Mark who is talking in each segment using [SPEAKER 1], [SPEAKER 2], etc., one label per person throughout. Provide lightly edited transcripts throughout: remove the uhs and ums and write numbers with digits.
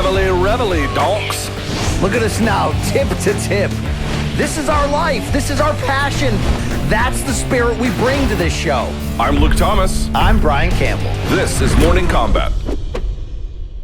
[SPEAKER 1] reveille, donks.
[SPEAKER 2] Look at us now, tip to tip. This is our life. This is our passion. That's the spirit we bring to this show.
[SPEAKER 1] I'm Luke Thomas.
[SPEAKER 2] I'm Brian Campbell.
[SPEAKER 1] This is Morning Kombat.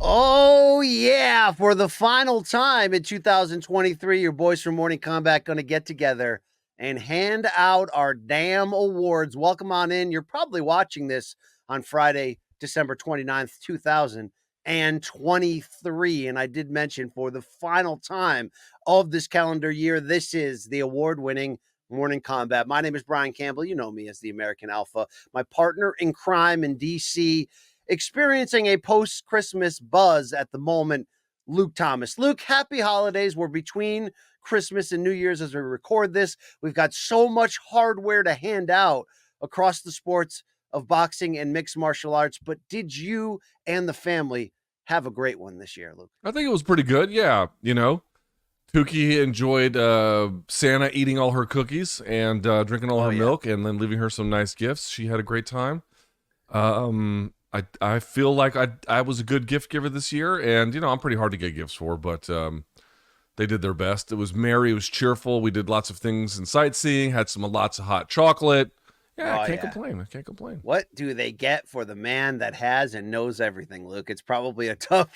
[SPEAKER 2] Oh, yeah. For the final time in 2023, your boys from Morning Kombat going to get together and hand out our damn awards. Welcome on in. You're probably watching this on Friday, December 29th, 2023. And I did mention for the final time of this calendar year, this is the award-winning Morning Kombat. My name is Brian Campbell. You know me as the American Alpha. My partner in crime in DC, experiencing a post-Christmas buzz at the moment, Luke Thomas. Luke, happy holidays. We're between Christmas and New Year's as we record this. We've got so much hardware to hand out across the sports of boxing and mixed martial arts. But did you and the family have a great one this year, Luke?
[SPEAKER 3] I think it was pretty good. Yeah. You know, Tuki enjoyed Santa eating all her cookies and drinking all her milk and then leaving her some nice gifts. She had a great time. I feel like I was a good gift giver this year, and, you know, I'm pretty hard to get gifts for, but they did their best. It was merry. It was cheerful. We did lots of things and sightseeing, had lots of hot chocolate. Yeah, I can't complain. I can't complain.
[SPEAKER 2] What do they get for the man that has and knows everything, Luke? It's probably a tough,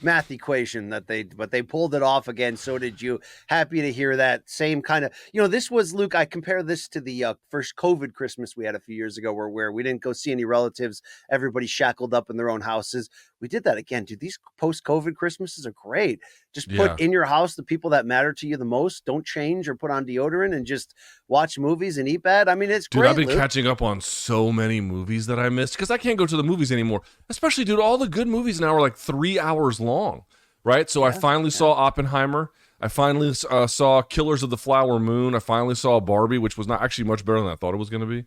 [SPEAKER 2] math equation but they pulled it off again. So did you. Happy to hear that. Same kind of, this was, Luke, I compare this to the first COVID Christmas we had a few years ago where we didn't go see any relatives. Everybody shackled up in their own houses. We did that again. Dude, these post-COVID Christmases are great. Just put in your house the people that matter to you the most. Don't change or put on deodorant and just watch movies and eat bad. I mean, it's great.
[SPEAKER 3] Dude, I've been catching up on so many movies that I missed because I can't go to the movies anymore. Especially, dude, all the good movies now are like 3 hours long, right? So I finally saw Oppenheimer. I finally saw Killers of the Flower Moon. I finally saw Barbie, which was not actually much better than I thought it was going to be.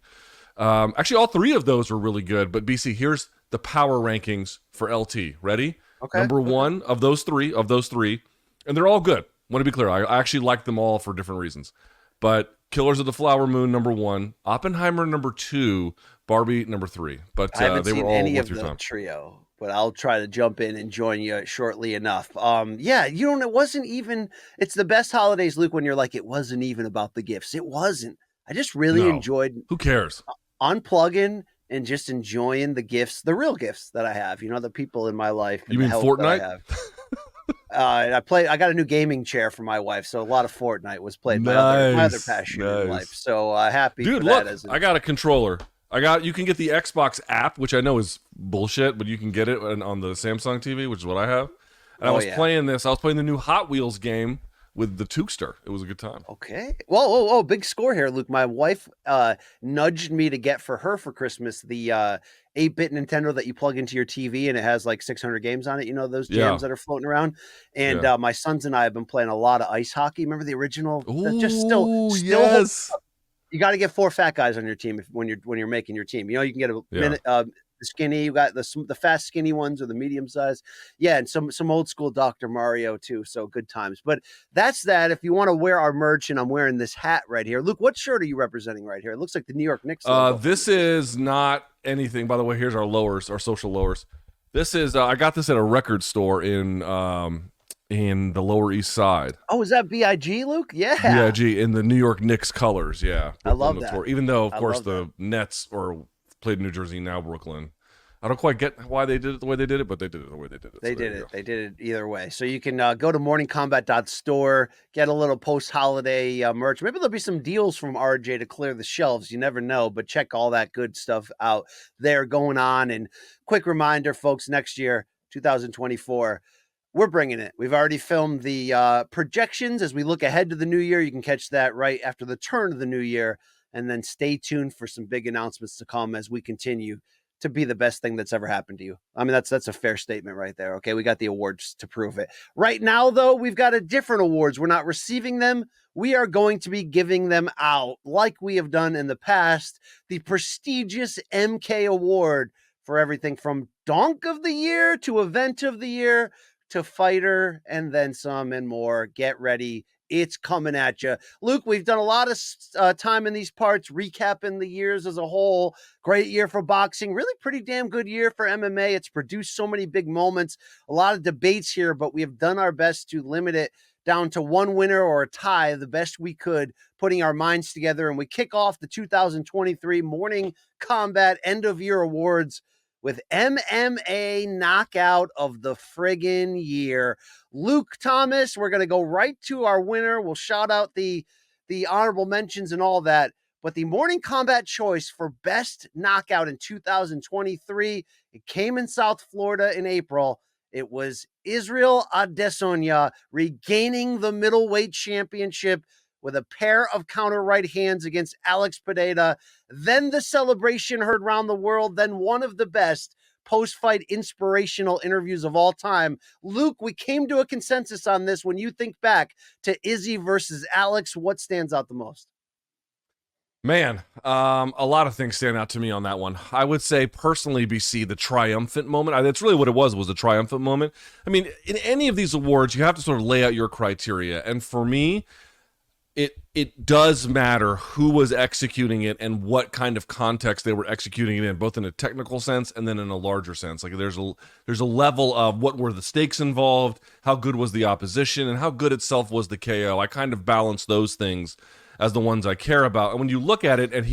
[SPEAKER 3] Actually, all three of those were really good. But BC, here's the power rankings for LT. Ready?
[SPEAKER 2] Okay.
[SPEAKER 3] Number one of those three, and they're all good. Want to be clear, I actually like them all for different reasons. But Killers of the Flower Moon, number one. Oppenheimer, number two. Barbie, number three. But
[SPEAKER 2] I haven't
[SPEAKER 3] they
[SPEAKER 2] seen
[SPEAKER 3] were all
[SPEAKER 2] any
[SPEAKER 3] worth
[SPEAKER 2] of
[SPEAKER 3] your
[SPEAKER 2] the
[SPEAKER 3] time.
[SPEAKER 2] trio, but I'll try to jump in and join you shortly enough. It wasn't even, it's the best holidays, Luke, when you're like, it wasn't even about the gifts. It wasn't. I just really enjoyed
[SPEAKER 3] Who cares?
[SPEAKER 2] Unplugging and just enjoying the gifts, the real gifts that I have, the people in my life.
[SPEAKER 3] You mean Fortnite?
[SPEAKER 2] I got a new gaming chair for my wife, so a lot of Fortnite was played. My other passion in life. So happy.
[SPEAKER 3] Dude,
[SPEAKER 2] for
[SPEAKER 3] look,
[SPEAKER 2] that
[SPEAKER 3] I got a controller. You can get the Xbox app, which I know is bullshit, but you can get it on the Samsung TV, which is what I have. And I was playing this. I was playing the new Hot Wheels game with the Tukester. It was a good time.
[SPEAKER 2] Okay. Whoa, big score here, Luke. My wife nudged me to get for her for Christmas the 8-bit Nintendo that you plug into your TV and it has like 600 games on it. Those jams that are floating around. And my sons and I have been playing a lot of ice hockey. Remember the original?
[SPEAKER 3] Ooh, yes.
[SPEAKER 2] You got to get 4 fat guys on your team when you're making your team. You can get a skinny. You got the fast skinny ones or the medium size. Yeah, and some old school Dr. Mario too. So good times. But that's that. If you want to wear our merch, and I'm wearing this hat right here. Luke, what shirt are you representing right here? It looks like the New York Knicks logo.
[SPEAKER 3] This is not anything. By the way, here's our lowers, our social lowers. This is I got this at a record store in the Lower East Side.
[SPEAKER 2] Oh, is that BIG, Luke? Yeah.
[SPEAKER 3] BIG in the New York Knicks colors. Yeah.
[SPEAKER 2] I love that.
[SPEAKER 3] Even though, of course, the Nets played in New Jersey, now Brooklyn. I don't quite get why they did it the way they did it, but they did it the way they did it.
[SPEAKER 2] They did it either way. So you can go to morningkombat.store, get a little post-holiday merch. Maybe there'll be some deals from RJ to clear the shelves. You never know, but check all that good stuff out there going on. And quick reminder, folks, next year, 2024, we're bringing it. We've already filmed the projections as we look ahead to the new year. You can catch that right after the turn of the new year. And then stay tuned for some big announcements to come as we continue to be the best thing that's ever happened to you. I mean, that's a fair statement right there. Okay, we got the awards to prove it. Right now, though, we've got a different awards. We're not receiving them. We are going to be giving them out like we have done in the past. The prestigious MK Award for everything from Donk of the Year to Event of the Year to Fighter and then some and more. Get ready. it's coming at you. Luke, we've done a lot of time in these parts, recapping the years as a whole. Great year for boxing, really pretty damn good year for MMA. It's produced so many big moments, a lot of debates here, but we have done our best to limit it down to one winner or a tie, the best we could, putting our minds together. And we kick off the 2023 Morning Combat End of Year Awards with MMA Knockout of the friggin' year. Luke Thomas, we're going to go right to our winner. We'll shout out the honorable mentions and all that. But the Morning Combat choice for best knockout in 2023, it came in South Florida in April. It was Israel Adesanya regaining the middleweight championship with a pair of counter right hands against Alex Pineda. Then the celebration heard round the world. Then one of the best post-fight inspirational interviews of all time. Luke, we came to a consensus on this. When you think back to Izzy versus Alex, what stands out the most?
[SPEAKER 3] Man, a lot of things stand out to me on that one. I would say personally, BC, the triumphant moment. That's really what it was a triumphant moment. I mean, in any of these awards, you have to sort of lay out your criteria. And for me, it does matter who was executing it and what kind of context they were executing it in, both in a technical sense and then in a larger sense. Like there's a level of what were the stakes involved, how good was the opposition, and how good itself was the KO. I kind of balance those things as the ones I care about. And when you look at it, and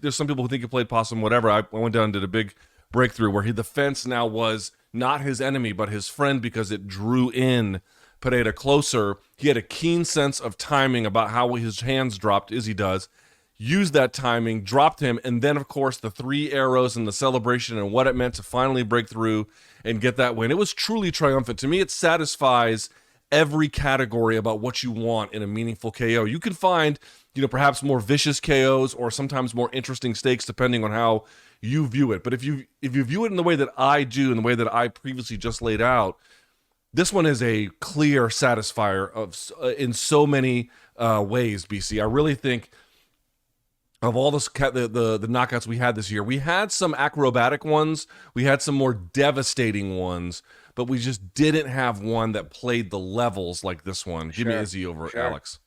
[SPEAKER 3] there's some people who think he played possum, whatever. I went down and did a big breakthrough where the fence now was not his enemy, but his friend, because it drew in Pineda closer. He had a keen sense of timing about how his hands dropped, as he does, used that timing, dropped him, and then, of course, the 3 arrows and the celebration and what it meant to finally break through and get that win. It was truly triumphant. To me, it satisfies every category about what you want in a meaningful KO. You can find, perhaps more vicious KOs or sometimes more interesting stakes depending on how you view it. But if you view it in the way that I do, in the way that I previously just laid out, this one is a clear satisfier in so many ways, BC. I really think of all the knockouts we had this year, we had some acrobatic ones, we had some more devastating ones, but we just didn't have one that played the levels like this one. Give me Izzy over Alex.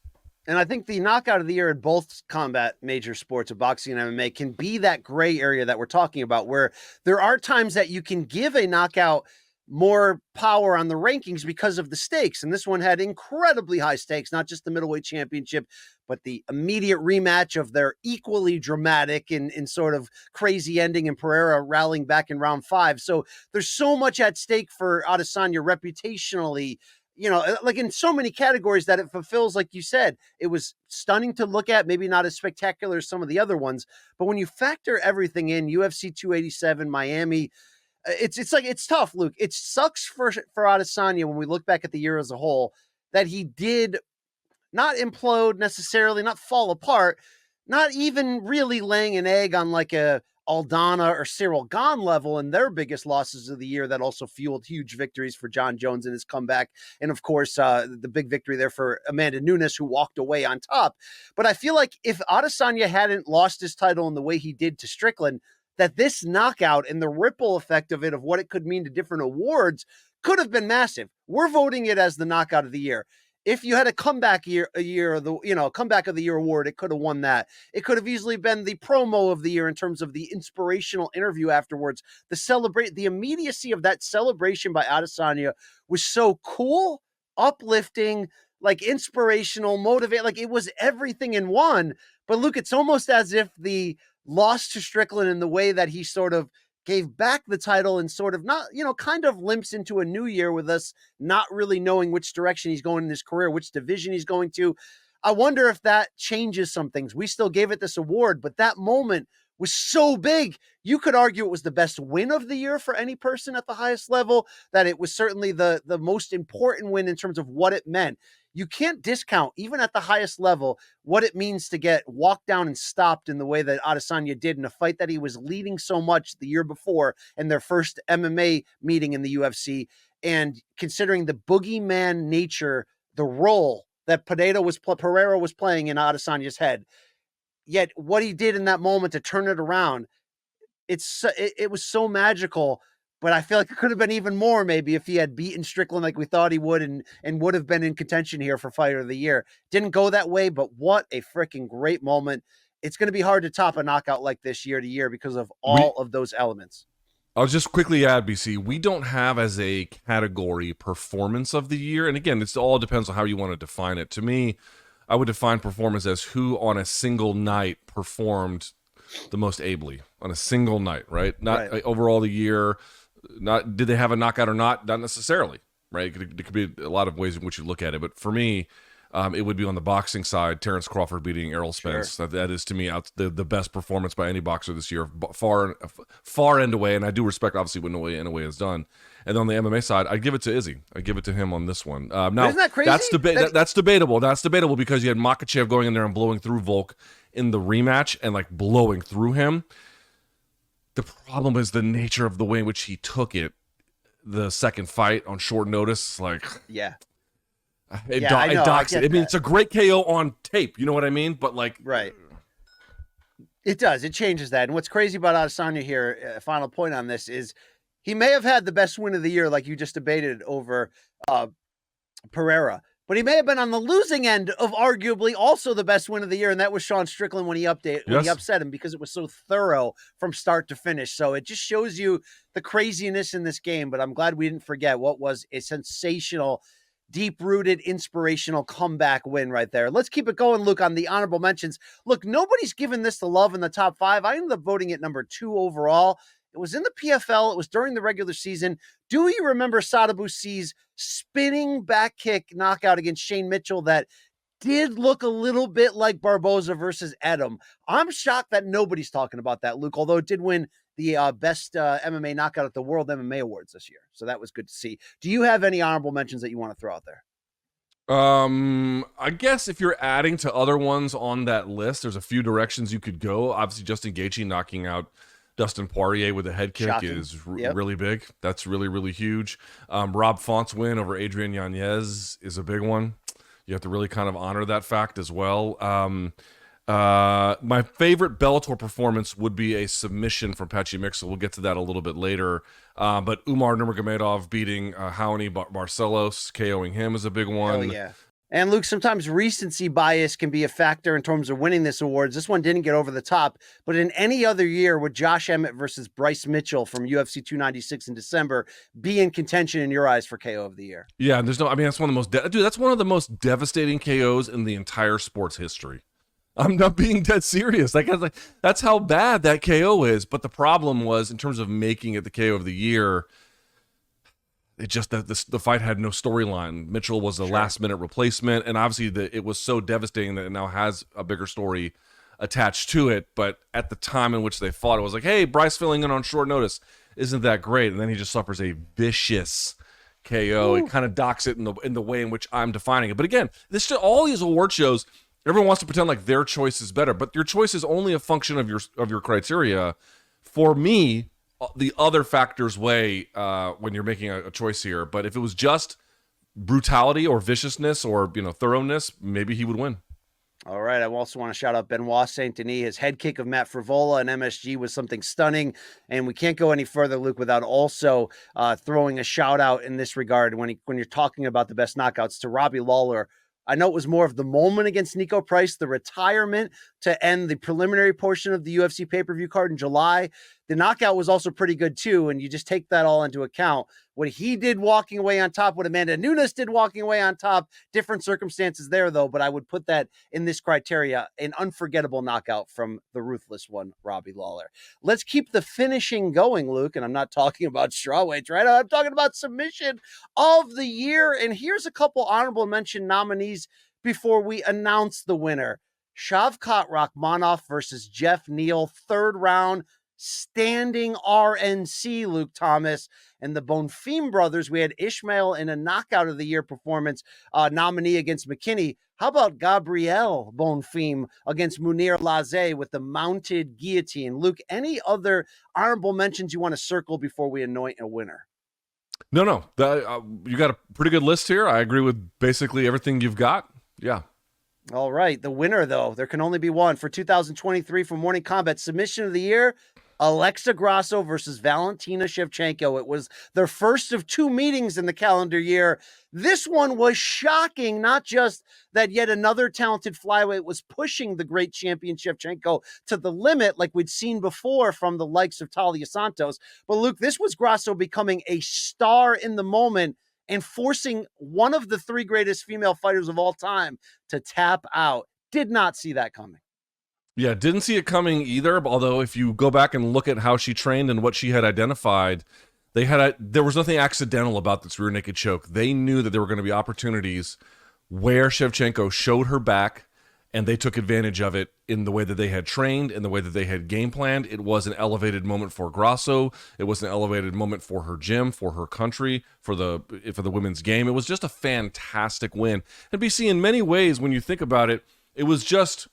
[SPEAKER 2] And I think the knockout of the year in both combat major sports of boxing and MMA can be that gray area that we're talking about, where there are times that you can give a knockout more power on the rankings because of the stakes. And this one had incredibly high stakes, not just the middleweight championship, but the immediate rematch of their equally dramatic and sort of crazy ending and Pereira rallying back in round 5. So there's so much at stake for Adesanya reputationally, like in so many categories that it fulfills. Like you said, it was stunning to look at, maybe not as spectacular as some of the other ones, but when you factor everything in, UFC 287, Miami, it's tough, Luke. It sucks for Adesanya when we look back at the year as a whole that he did not implode necessarily, not fall apart, not even really laying an egg on like a Aldana or Cyril Gane level in their biggest losses of the year that also fueled huge victories for John Jones in his comeback. And of course, the big victory there for Amanda Nunes, who walked away on top. But I feel like if Adesanya hadn't lost his title in the way he did to Strickland, that this knockout and the ripple effect of it, of what it could mean to different awards, could have been massive. We're voting it as the knockout of the year. If you had a comeback year, comeback of the year award, it could have won that. It could have easily been the promo of the year in terms of the inspirational interview afterwards. The immediacy of that celebration by Adesanya was so cool, uplifting, like inspirational, motivate. Like it was everything in one. But Luke, it's almost as if the loss to Strickland in the way that he sort of gave back the title and sort of not, kind of limps into a new year with us not really knowing which direction he's going in his career, which division he's going to. I wonder if that changes some things. We still gave it this award, but that moment was so big. You could argue it was the best win of the year for any person at the highest level, that it was certainly the most important win in terms of what it meant. You can't discount, even at the highest level, what it means to get walked down and stopped in the way that Adesanya did in a fight that he was leading so much the year before in their first MMA meeting in the UFC. And considering the boogeyman nature, the role that Pereira was playing in Adesanya's head, yet what he did in that moment to turn it around, it was so magical. but I feel like it could have been even more maybe if he had beaten Strickland like we thought he would and would have been in contention here for Fighter of the Year. Didn't go that way, but what a freaking great moment. It's going to be hard to top a knockout like this year to year because of all of those elements.
[SPEAKER 3] I'll just quickly add, BC, we don't have as a category performance of the year. And again, it all depends on how you want to define it. To me, I would define performance as who on a single night performed the most ably on a single night, right? Not overall the year. Not did they have a knockout or not? Not necessarily, right? It could be a lot of ways in which you look at it. But for me, it would be on the boxing side, Terrence Crawford beating Errol Spence. Sure. That is, to me, the best performance by any boxer this year, far and away. And I do respect, obviously, what Inoue has done. And on the MMA side, I'd give it to Izzy. I'd give it to him on this one. Now,
[SPEAKER 2] isn't that crazy?
[SPEAKER 3] That's debatable. That's debatable because you had Makhachev going in there and blowing through Volk in the rematch and, like, blowing through him. The problem is the nature of the way in which he took it, the second fight on short notice. Like, it docks it. I mean, it's a great KO on tape. You know what I mean? But, like,
[SPEAKER 2] right. It does. It changes that. And what's crazy about Adesanya here, final point on this, is he may have had the best win of the year, like you just debated over Pereira. But he may have been on the losing end of arguably also the best win of the year, and that was Sean Strickland when he upset him because it was so thorough from start to finish. So it just shows you the craziness in this game, but I'm glad we didn't forget what was a sensational, deep-rooted, inspirational comeback win right there. Let's keep it going, Luke, on the honorable mentions. Look, nobody's given this the love in the top 5. I ended up voting it number 2 overall. It was in the PFL. It was during the regular season. Do you remember Sadabusi's spinning back kick knockout against Shane Mitchell that did look a little bit like Barboza versus Edom? I'm shocked that nobody's talking about that, Luke, although it did win the best MMA knockout at the World MMA Awards this year. So that was good to see. Do you have any honorable mentions that you want to throw out there?
[SPEAKER 3] I guess if you're adding to other ones on that list, there's a few directions you could go. Obviously, Justin Gaethje knocking out Dustin Poirier with a head kick is really big. That's really, really huge. Rob Font's win over Adrian Yanez is a big one. You have to really kind of honor that fact as well. My favorite Bellator performance would be a submission from Patchy Mixel. We'll get to that a little bit later. But Umar Nurmagomedov beating Raoni Barcelos, KOing him is a big one.
[SPEAKER 2] Hell yeah. And Luke, sometimes recency bias can be a factor in terms of winning this awards. This one didn't get over the top, but in any other year, would Josh Emmett versus Bryce Mitchell from UFC 296 in December be in contention in your eyes for KO of the year?
[SPEAKER 3] Yeah, and that's one of the most devastating KOs in the entire sports history. I'm not being dead serious. Like that's how bad that KO is. But the problem was, in terms of making it the KO of the year, it just that the fight had no storyline. Mitchell was a last-minute replacement, and obviously it was so devastating that it now has a bigger story attached to it. But at the time in which they fought, it was like, hey, Bryce filling in on short notice isn't that great? And then he just suffers a vicious KO. It kind of docks it in the way in which I'm defining it. But again, all these award shows, everyone wants to pretend like their choice is better, but your choice is only a function of your criteria. For me, the other factors weigh when you're making a choice here. But if it was just brutality or viciousness or thoroughness, maybe he would win.
[SPEAKER 2] All right. I also want to shout out Benoit Saint Denis. His head kick of Matt Frivola and MSG was something stunning. And we can't go any further, Luke, without also throwing a shout out in this regard when you're talking about the best knockouts to Robbie Lawler. I know it was more of the moment against Nico Price, the retirement to end the preliminary portion of the UFC pay-per-view card in July. The knockout was also pretty good too, and you just take that all into account. What he did walking away on top, what Amanda Nunes did walking away on top, different circumstances there though, but I would put that in this criteria, an unforgettable knockout from the ruthless one, Robbie Lawler. Let's keep the finishing going, Luke, and I'm not talking about strawweights, right? I'm talking about submission of the year, and here's a couple honorable mention nominees before we announce the winner. Shavkat Rakhmonov versus Jeff Neal, third round, standing RNC, Luke Thomas. And the Bonfim brothers, we had Ishmael in a knockout of the year performance nominee against McKinney. How about Gabriel Bonfim against Munir Laze with the mounted guillotine? Luke, any other honorable mentions you want to circle before we anoint a winner?
[SPEAKER 3] No. You got a pretty good list here. I agree with basically everything you've got. Yeah.
[SPEAKER 2] All right. The winner, though, there can only be one for 2023 for Morning Combat. Submission of the year, Alexa Grasso versus Valentina Shevchenko. It was their first of 2 meetings in the calendar year. This one was shocking, not just that yet another talented flyweight was pushing the great champion Shevchenko to the limit like we'd seen before from the likes of Talia Santos. But Luke, this was Grasso becoming a star in the moment and forcing one of the 3 greatest female fighters of all time to tap out. Did not see that coming.
[SPEAKER 3] Yeah, didn't see it coming either. Although if you go back and look at how she trained and what she had identified, there was nothing accidental about this rear naked choke. They knew that there were going to be opportunities where Shevchenko showed her back, and they took advantage of it in the way that they had trained, in the way that they had game planned. It was an elevated moment for Grasso. It was an elevated moment for her gym, for her country, for the women's game. It was just a fantastic win. And BC, in many ways, when you think about it, it was just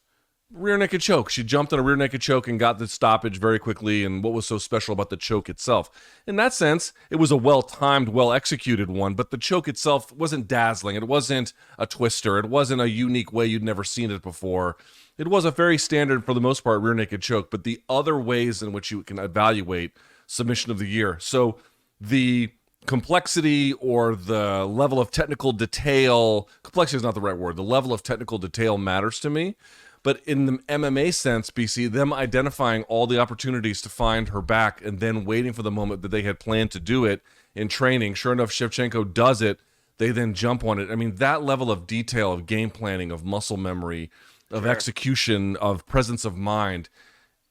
[SPEAKER 3] rear naked choke. She jumped on a rear naked choke and got the stoppage very quickly. And what was so special about the choke itself? In that sense, it was a well-timed, well-executed one, but the choke itself wasn't dazzling. It wasn't a twister. It wasn't a unique way you'd never seen it before. It was a very standard, for the most part, rear naked choke, but the other ways in which you can evaluate submission of the year. So the complexity or the level of technical detail, complexity is not the right word, the level of technical detail matters to me. But in the MMA sense, BC, them identifying all the opportunities to find her back and then waiting for the moment that they had planned to do it in training. Sure enough, Shevchenko does it. They then jump on it. I mean, that level of detail, of game planning, of muscle memory, of execution, of presence of mind,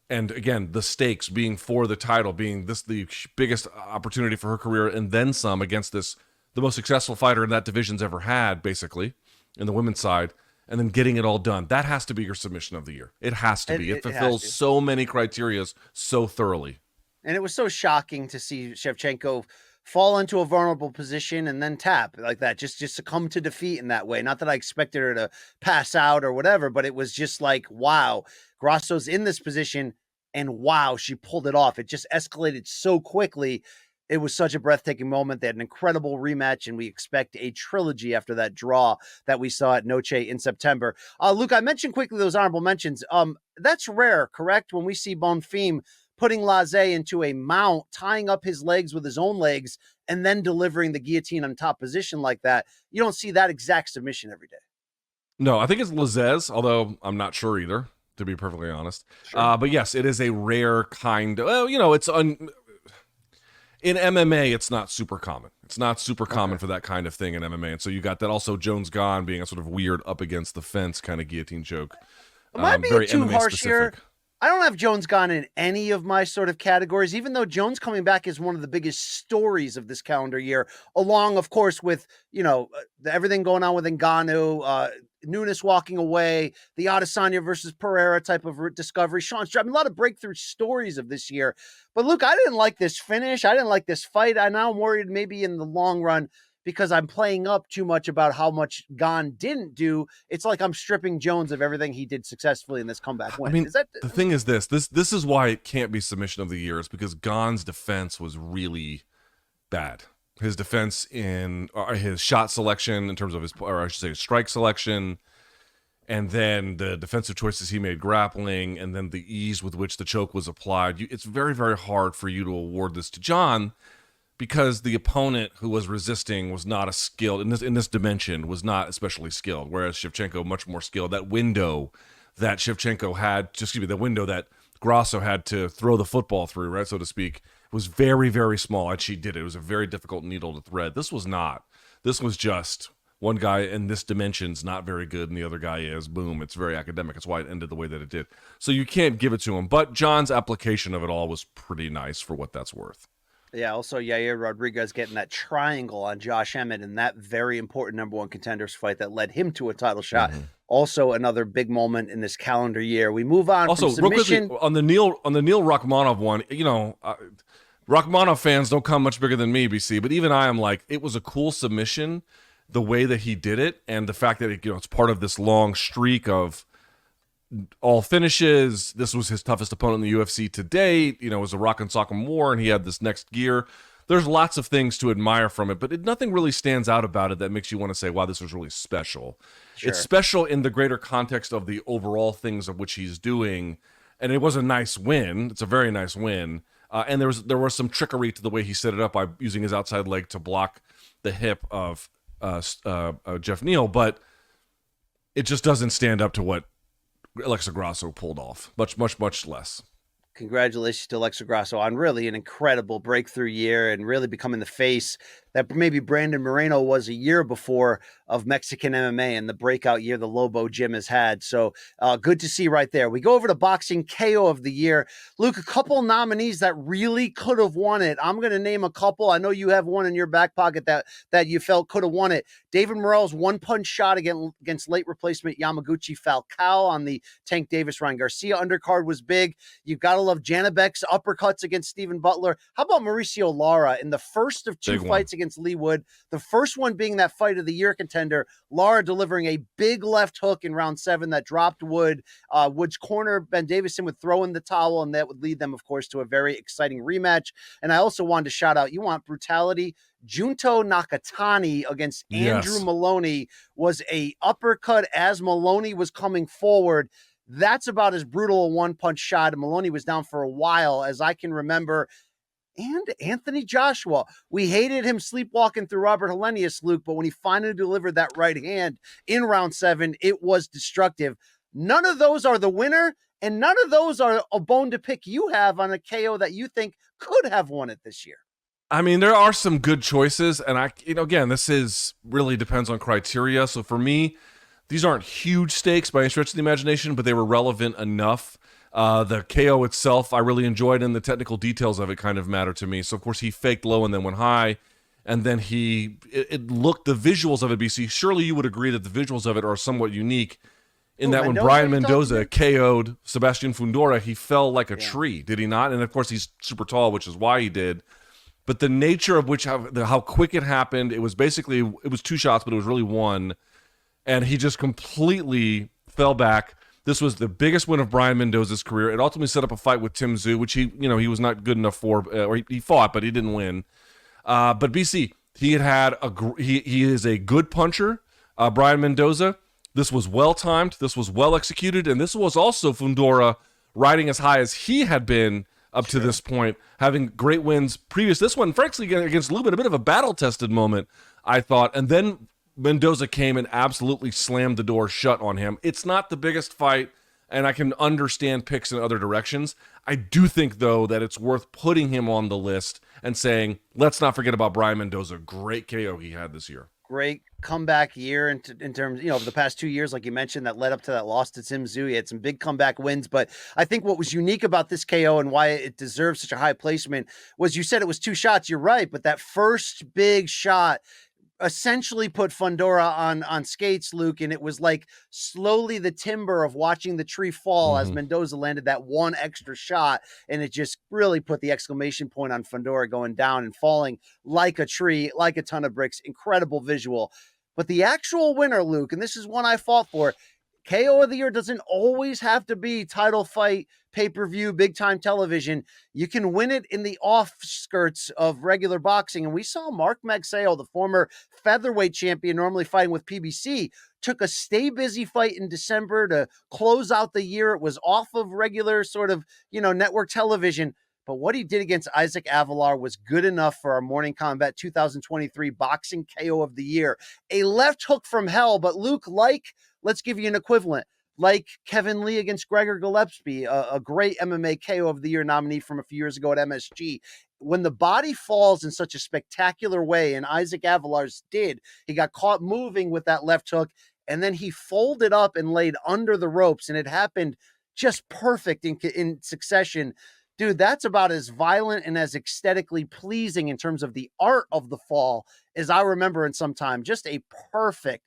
[SPEAKER 3] and again, the stakes being for the title, being this the biggest opportunity for her career and then some against the most successful fighter in that division's ever had, basically, in the women's side. And then getting it all done. That has to be your submission of the year. It has to be. It fulfills so many criterias so thoroughly.
[SPEAKER 2] And it was so shocking to see Shevchenko fall into a vulnerable position and then tap like that, just succumb to defeat in that way. Not that I expected her to pass out or whatever, but it was just like, wow, Grasso's in this position and wow, she pulled it off. It just escalated so quickly. It was such a breathtaking moment. They had an incredible rematch, and we expect a trilogy after that draw that we saw at Noche in September. Luke, I mentioned quickly those honorable mentions. That's rare, correct? When we see Bonfim putting Laze into a mount, tying up his legs with his own legs, and then delivering the guillotine on top position like that. You don't see that exact submission every day.
[SPEAKER 3] No, I think it's Lazez, although I'm not sure either, to be perfectly honest. Sure. But yes, it is a rare kind of, well, it's in MMA, it's not super common. It's not super common for that kind of thing in MMA. And so you got that also Jones Gone being a sort of weird up against the fence kind of guillotine choke.
[SPEAKER 2] Am I being too
[SPEAKER 3] MMA
[SPEAKER 2] harsh
[SPEAKER 3] specific.
[SPEAKER 2] here? I don't have Jones Gone in any of my sort of categories, even though Jones coming back is one of the biggest stories of this calendar year, along, of course, with, everything going on with Ngannou, Nunes walking away, the Adesanya versus Pereira type of discovery, Sean Strickland, a lot of breakthrough stories of this year. But Luke, I didn't like this finish. I didn't like this fight. I now am worried maybe in the long run, because I'm playing up too much about how much Gane didn't do. It's like I'm stripping Jones of everything he did successfully in this comeback win.
[SPEAKER 3] I mean, the thing is this is why it can't be submission of the year, is because Gane's defense was really bad. His defense in his shot selection in terms of his strike selection, and then the defensive choices he made grappling, and then the ease with which the choke was applied. It's very, very hard for you to award this to John, because the opponent who was resisting was not in this dimension, was not especially skilled, whereas Shevchenko much more skilled. That window that Shevchenko had, the window that Grasso had to throw the football through, right, so to speak, was very, very small, and she did it. It was a very difficult needle to thread. This was not. This was just one guy in this dimension's not very good, and the other guy is. Boom. It's very academic. That's why it ended the way that it did. So you can't give it to him. But John's application of it all was pretty nice for what that's worth.
[SPEAKER 2] Yeah, also Yair Rodriguez getting that triangle on Josh Emmett in that very important number one contenders fight that led him to a title shot. Mm-hmm. Also another big moment in this calendar year. We move on
[SPEAKER 3] also,
[SPEAKER 2] from submission.
[SPEAKER 3] Real quickly, on the Neil Rachmanov one, Rachmanov fans don't come much bigger than me, BC, but even I am like, it was a cool submission, the way that he did it, and the fact that it's part of this long streak of all finishes. This was his toughest opponent in the UFC to date. It was a rock and sock'em war, and he had this next gear. There's lots of things to admire from it, but nothing really stands out about it that makes you want to say, wow, this was really special. Sure. It's special in the greater context of the overall things of which he's doing, and it was a nice win. It's a very nice win. And there was some trickery to the way he set it up by using his outside leg to block the hip of Jeff Neal, but it just doesn't stand up to what Alexa Grasso pulled off. Much less.
[SPEAKER 2] Congratulations to Alexa Grasso on really an incredible breakthrough year and really becoming the face that maybe Brandon Moreno was a year before of Mexican MMA and the breakout year the Lobo Gym has had. So good to see right there. We go over to boxing KO of the year. Luke, a couple nominees that really could have won it. I'm going to name a couple. I know you have one in your back pocket that you felt could have won it. David Morrell's one-punch shot against late replacement Yamaguchi Falcao on the Tank Davis-Ryan Garcia undercard was big. You've got to love Janabek's uppercuts against Stephen Butler. How about Mauricio Lara in the first of two fights against Lee Wood? The first one being that fight of the year contender, Lara delivering a big left hook in round 7 that dropped Wood. Wood's corner, Ben Davison, would throw in the towel, and that would lead them, of course, to a very exciting rematch. And I also wanted to shout out, you want brutality? Junto Nakatani against Andrew Maloney was a uppercut as Maloney was coming forward. That's about as brutal a one-punch shot. And Maloney was down for a while, as I can remember. And Anthony Joshua. We hated him sleepwalking through Robert Helenius, Luke, but when he finally delivered that right hand in round 7, it was destructive. None of those are the winner, and none of those are a bone to pick you have on a KO that you think could have won it this year.
[SPEAKER 3] I mean, there are some good choices, and again, this is really depends on criteria. So for me, these aren't huge stakes by any stretch of the imagination, but they were relevant enough. The KO itself, I really enjoyed, and the technical details of it kind of matter to me. So of course he faked low and then went high, and then it looked, the visuals of it, BC, surely you would agree that the visuals of it are somewhat unique in that when Brian Mendoza KO'd Sebastian Fundora, he fell like a tree, did he not? And of course he's super tall, which is why he did. But the nature of how quick it happened, it was 2 shots, but it was really one. And he just completely fell back. This was the biggest win of Brian Mendoza's career. It ultimately set up a fight with Tim Tszyu, which he was not good enough for, or he fought, but he didn't win. But BC, he is a good puncher, Brian Mendoza. This was well timed. This was well executed, and this was also Fundora riding as high as he had been up to this point, having great wins previous. This one, frankly, against Lubin, a bit of a battle-tested moment, I thought. And then Mendoza came and absolutely slammed the door shut on him. It's not the biggest fight, and I can understand picks in other directions. I do think, though, that it's worth putting him on the list and saying, let's not forget about Brian Mendoza. Great KO he had this year.
[SPEAKER 2] Great comeback year in terms, of the past 2 years, like you mentioned, that led up to that loss to Tim Tszyu. He had some big comeback wins, but I think what was unique about this KO and why it deserves such a high placement was, you said it was 2 shots. You're right, but that first big shot essentially put Fundora on skates, Luke, and it was like slowly the timber of watching the tree fall as Mendoza landed that one extra shot, and it just really put the exclamation point on Fundora going down and falling like a tree, like a ton of bricks. Incredible visual. But the actual winner, Luke, and this is one I fought for, KO of the year doesn't always have to be title fight, pay-per-view, big-time television. You can win it in the off-skirts of regular boxing. And we saw Mark Magsayo, the former featherweight champion, normally fighting with PBC, took a stay-busy fight in December to close out the year. It was off of regular sort of, network television. But what he did against Isaac Avalar was good enough for our Morning Kombat 2023 Boxing KO of the Year. A left hook from hell, but Luke, let's give you an equivalent. Like Kevin Lee against Gregor Gillespie, a great MMA KO of the Year nominee from a few years ago at MSG. When the body falls in such a spectacular way, and Isaac Avalar's did, he got caught moving with that left hook, and then he folded up and laid under the ropes, and it happened just perfect in succession. Dude, that's about as violent and as aesthetically pleasing in terms of the art of the fall as I remember in some time. Just a perfect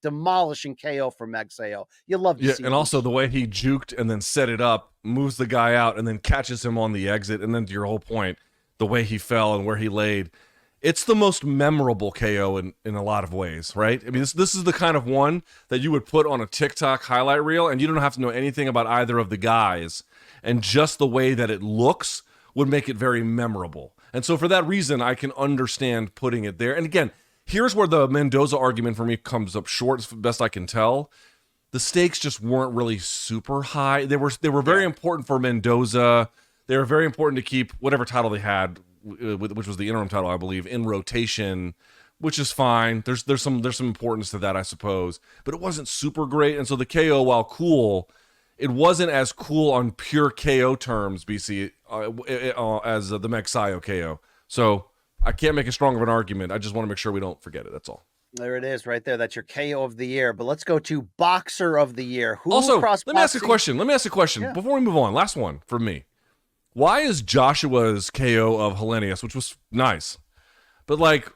[SPEAKER 2] demolishing KO for Magsayo. You love to see
[SPEAKER 3] and also the way he juked and then set it up, moves the guy out, and then catches him on the exit. And then to your whole point, the way he fell and where he laid, it's the most memorable KO in a lot of ways, right? I mean, this is the kind of one that you would put on a TikTok highlight reel, and you don't have to know anything about either of the guys. And just the way that it looks would make it very memorable. And so for that reason, I can understand putting it there. And again, here's where the Mendoza argument for me comes up short, as best I can tell. the stakes just weren't really super high. They were very important for Mendoza. They were very important to keep whatever title they had, which was the interim title, I believe, in rotation, which is fine. There's some importance to that, I suppose. But it wasn't super great, and so the KO, while cool, it wasn't as cool on pure KO terms, BC, as the Magsayo KO. So I can't make as strong of an argument. I just want to make sure we don't forget it. That's all.
[SPEAKER 2] There it is right there. That's your KO of the year. But let's go to Boxer of the Year. Who
[SPEAKER 3] also,
[SPEAKER 2] crossed
[SPEAKER 3] let me ask a question.
[SPEAKER 2] Yeah.
[SPEAKER 3] Before we move on. Last one from me. Why is Joshua's KO of Hellenius, which was nice, but like,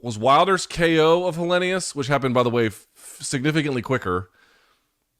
[SPEAKER 3] was Wilder's KO of Hellenius, which happened, by the way, significantly quicker,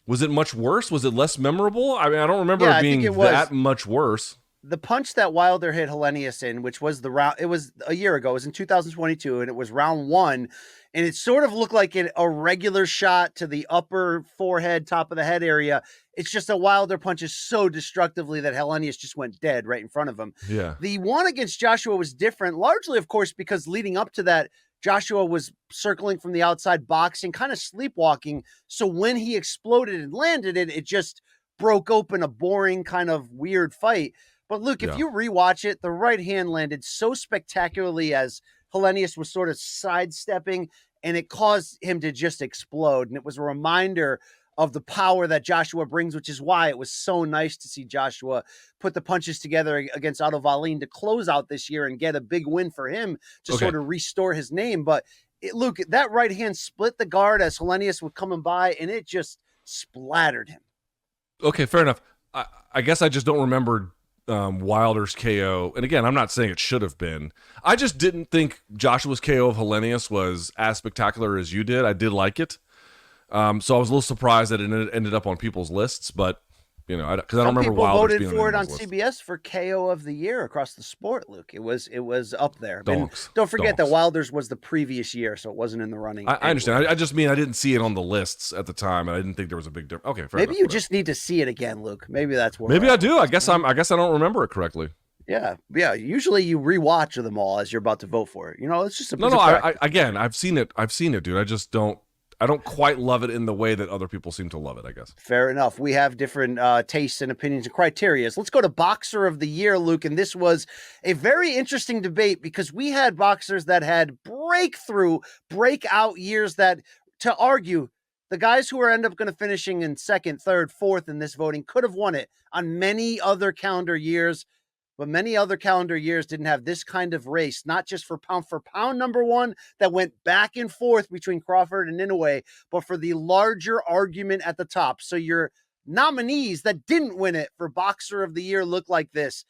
[SPEAKER 3] was it much worse? Was it less memorable? I mean, I don't remember it being that much worse.
[SPEAKER 2] The punch that Wilder hit Hellenius in, which was the round, it was a year ago, it was in 2022, and it was round 1, and it sort of looked like a regular shot to the upper forehead, top of the head area. It's just a Wilder punches so destructively that Hellenius just went dead right in front of him.
[SPEAKER 3] Yeah.
[SPEAKER 2] The one against Joshua was different, largely, of course, because leading up to that, Joshua was circling from the outside, boxing, kind of sleepwalking. So when he exploded and landed it, it just broke open a boring kind of weird fight. But Luke, if you rewatch it, the right hand landed so spectacularly as Hellenius was sort of sidestepping, and it caused him to just explode. And it was a reminder of the power that Joshua brings, which is why it was so nice to see Joshua put the punches together against Otto Wallin to close out this year and get a big win for him to sort of restore his name. But Luke, that right hand split the guard as Hellenius was coming by, and it just splattered him.
[SPEAKER 3] Okay, fair enough. I guess I just don't remember Wilder's KO, and again, I'm not saying it should have been. I just didn't think Joshua's KO of Hellenius was as spectacular as you did. I did like it, so I was a little surprised that it ended up on people's lists. But because I don't remember Wilder's
[SPEAKER 2] voted for it on CBS for KO of the year across the sport. Luke, it was up there.
[SPEAKER 3] Donks.
[SPEAKER 2] Don't forget that Wilder's was the previous year, so it wasn't in the running.
[SPEAKER 3] I understand. I just mean I didn't see it on the lists at the time, and I didn't think there was a big difference. Okay, fair
[SPEAKER 2] maybe
[SPEAKER 3] enough,
[SPEAKER 2] you just need to see it again, Luke. Maybe that's what.
[SPEAKER 3] Maybe I do. I guess I don't remember it correctly.
[SPEAKER 2] Yeah. Usually you rewatch them all as you're about to vote for it. It's just
[SPEAKER 3] I've seen it, dude. I don't quite love it in the way that other people seem to love it, I guess.
[SPEAKER 2] Fair enough. We have different tastes and opinions and criteria. Let's go to Boxer of the Year, Luke. And this was a very interesting debate because we had boxers that had breakout years that, to argue, the guys who are end up going to finishing in second, third, fourth in this voting could have won it on many other calendar years. But many other calendar years didn't have this kind of race, not just for pound number one that went back and forth between Crawford and Inoue, but for the larger argument at the top. So your nominees that didn't win it for Boxer of the Year look like this.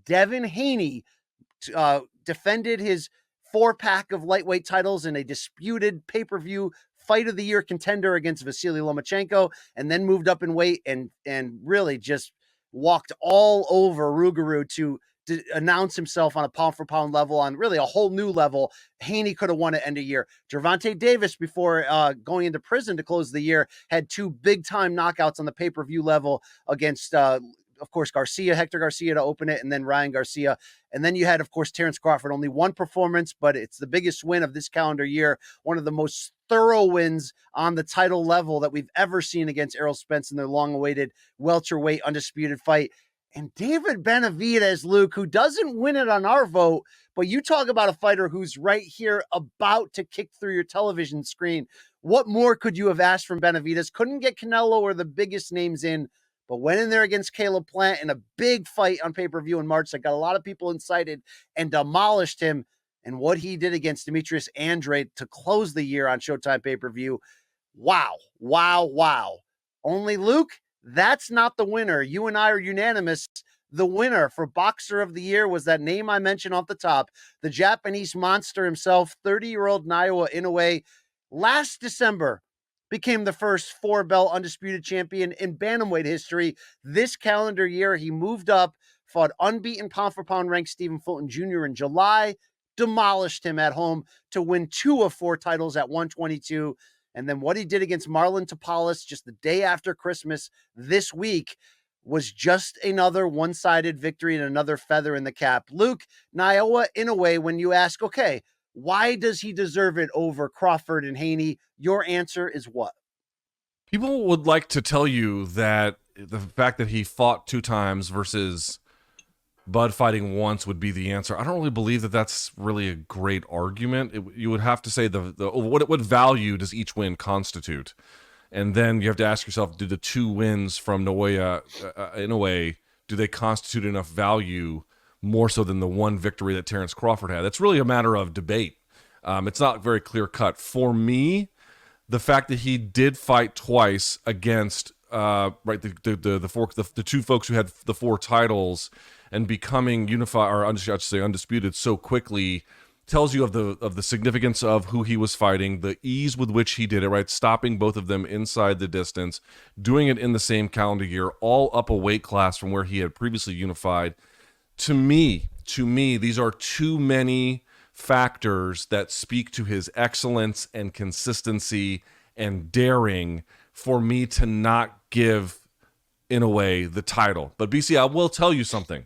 [SPEAKER 2] Devin Haney defended his 4-pack of lightweight titles in a disputed pay-per-view fight of the year contender against Vasily Lomachenko, and then moved up in weight and really just walked all over Rougarou to announce himself on a pound-for-pound level, on really a whole new level. Haney could have won it end of year. Gervonta Davis, before going into prison to close the year, had 2 big-time knockouts on the pay-per-view level against, of course, Hector Garcia to open it, and then Ryan Garcia. And then you had, of course, Terrence Crawford. Only one performance, but it's the biggest win of this calendar year. One of the most thorough wins on the title level that we've ever seen against Errol Spence in their long-awaited welterweight undisputed fight. And David Benavidez, Luke, who doesn't win it on our vote, but you talk about a fighter who's right here about to kick through your television screen. What more could you have asked from Benavidez? Couldn't get Canelo or the biggest names in, but went in there against Caleb Plant in a big fight on pay-per-view in March that got a lot of people incited and demolished him. And what he did against Demetrius Andrade to close the year on Showtime pay-per-view. Wow. Only, Luke, that's not the winner. You and I are unanimous. The winner for Boxer of the Year was that name I mentioned off the top, the Japanese monster himself, 30-year-old Naoya Inoue. Last December, became the first 4-belt undisputed champion in bantamweight history. This calendar year, he moved up, fought unbeaten pound-for-pound ranked Stephen Fulton Jr. in July, demolished him at home to win 2 of 4 titles at 122. And then what he did against Marlon Tapales just the day after Christmas this week was just another one-sided victory and another feather in the cap. Luke, Naoya Inoue, when you ask, okay, why does he deserve it over Crawford and Haney? Your answer is what?
[SPEAKER 3] People would like to tell you that the fact that he fought 2 times versus Bud fighting once would be the answer. I don't really believe that that's really a great argument. You would have to say what value does each win constitute? And then you have to ask yourself, do the 2 wins from Inoue, do they constitute enough value more so than the 1 victory that Terrence Crawford had? That's really a matter of debate. It's not very clear cut. For me, the fact that he did fight twice against the 2 folks who had the 4 titles and becoming unified, or I should say undisputed, so quickly tells you of the significance of who he was fighting, the ease with which he did it, right? Stopping both of them inside the distance, doing it in the same calendar year, all up a weight class from where he had previously unified. To me, these are too many factors that speak to his excellence and consistency and daring for me to not give Inoue the title. But BC, I will tell you something.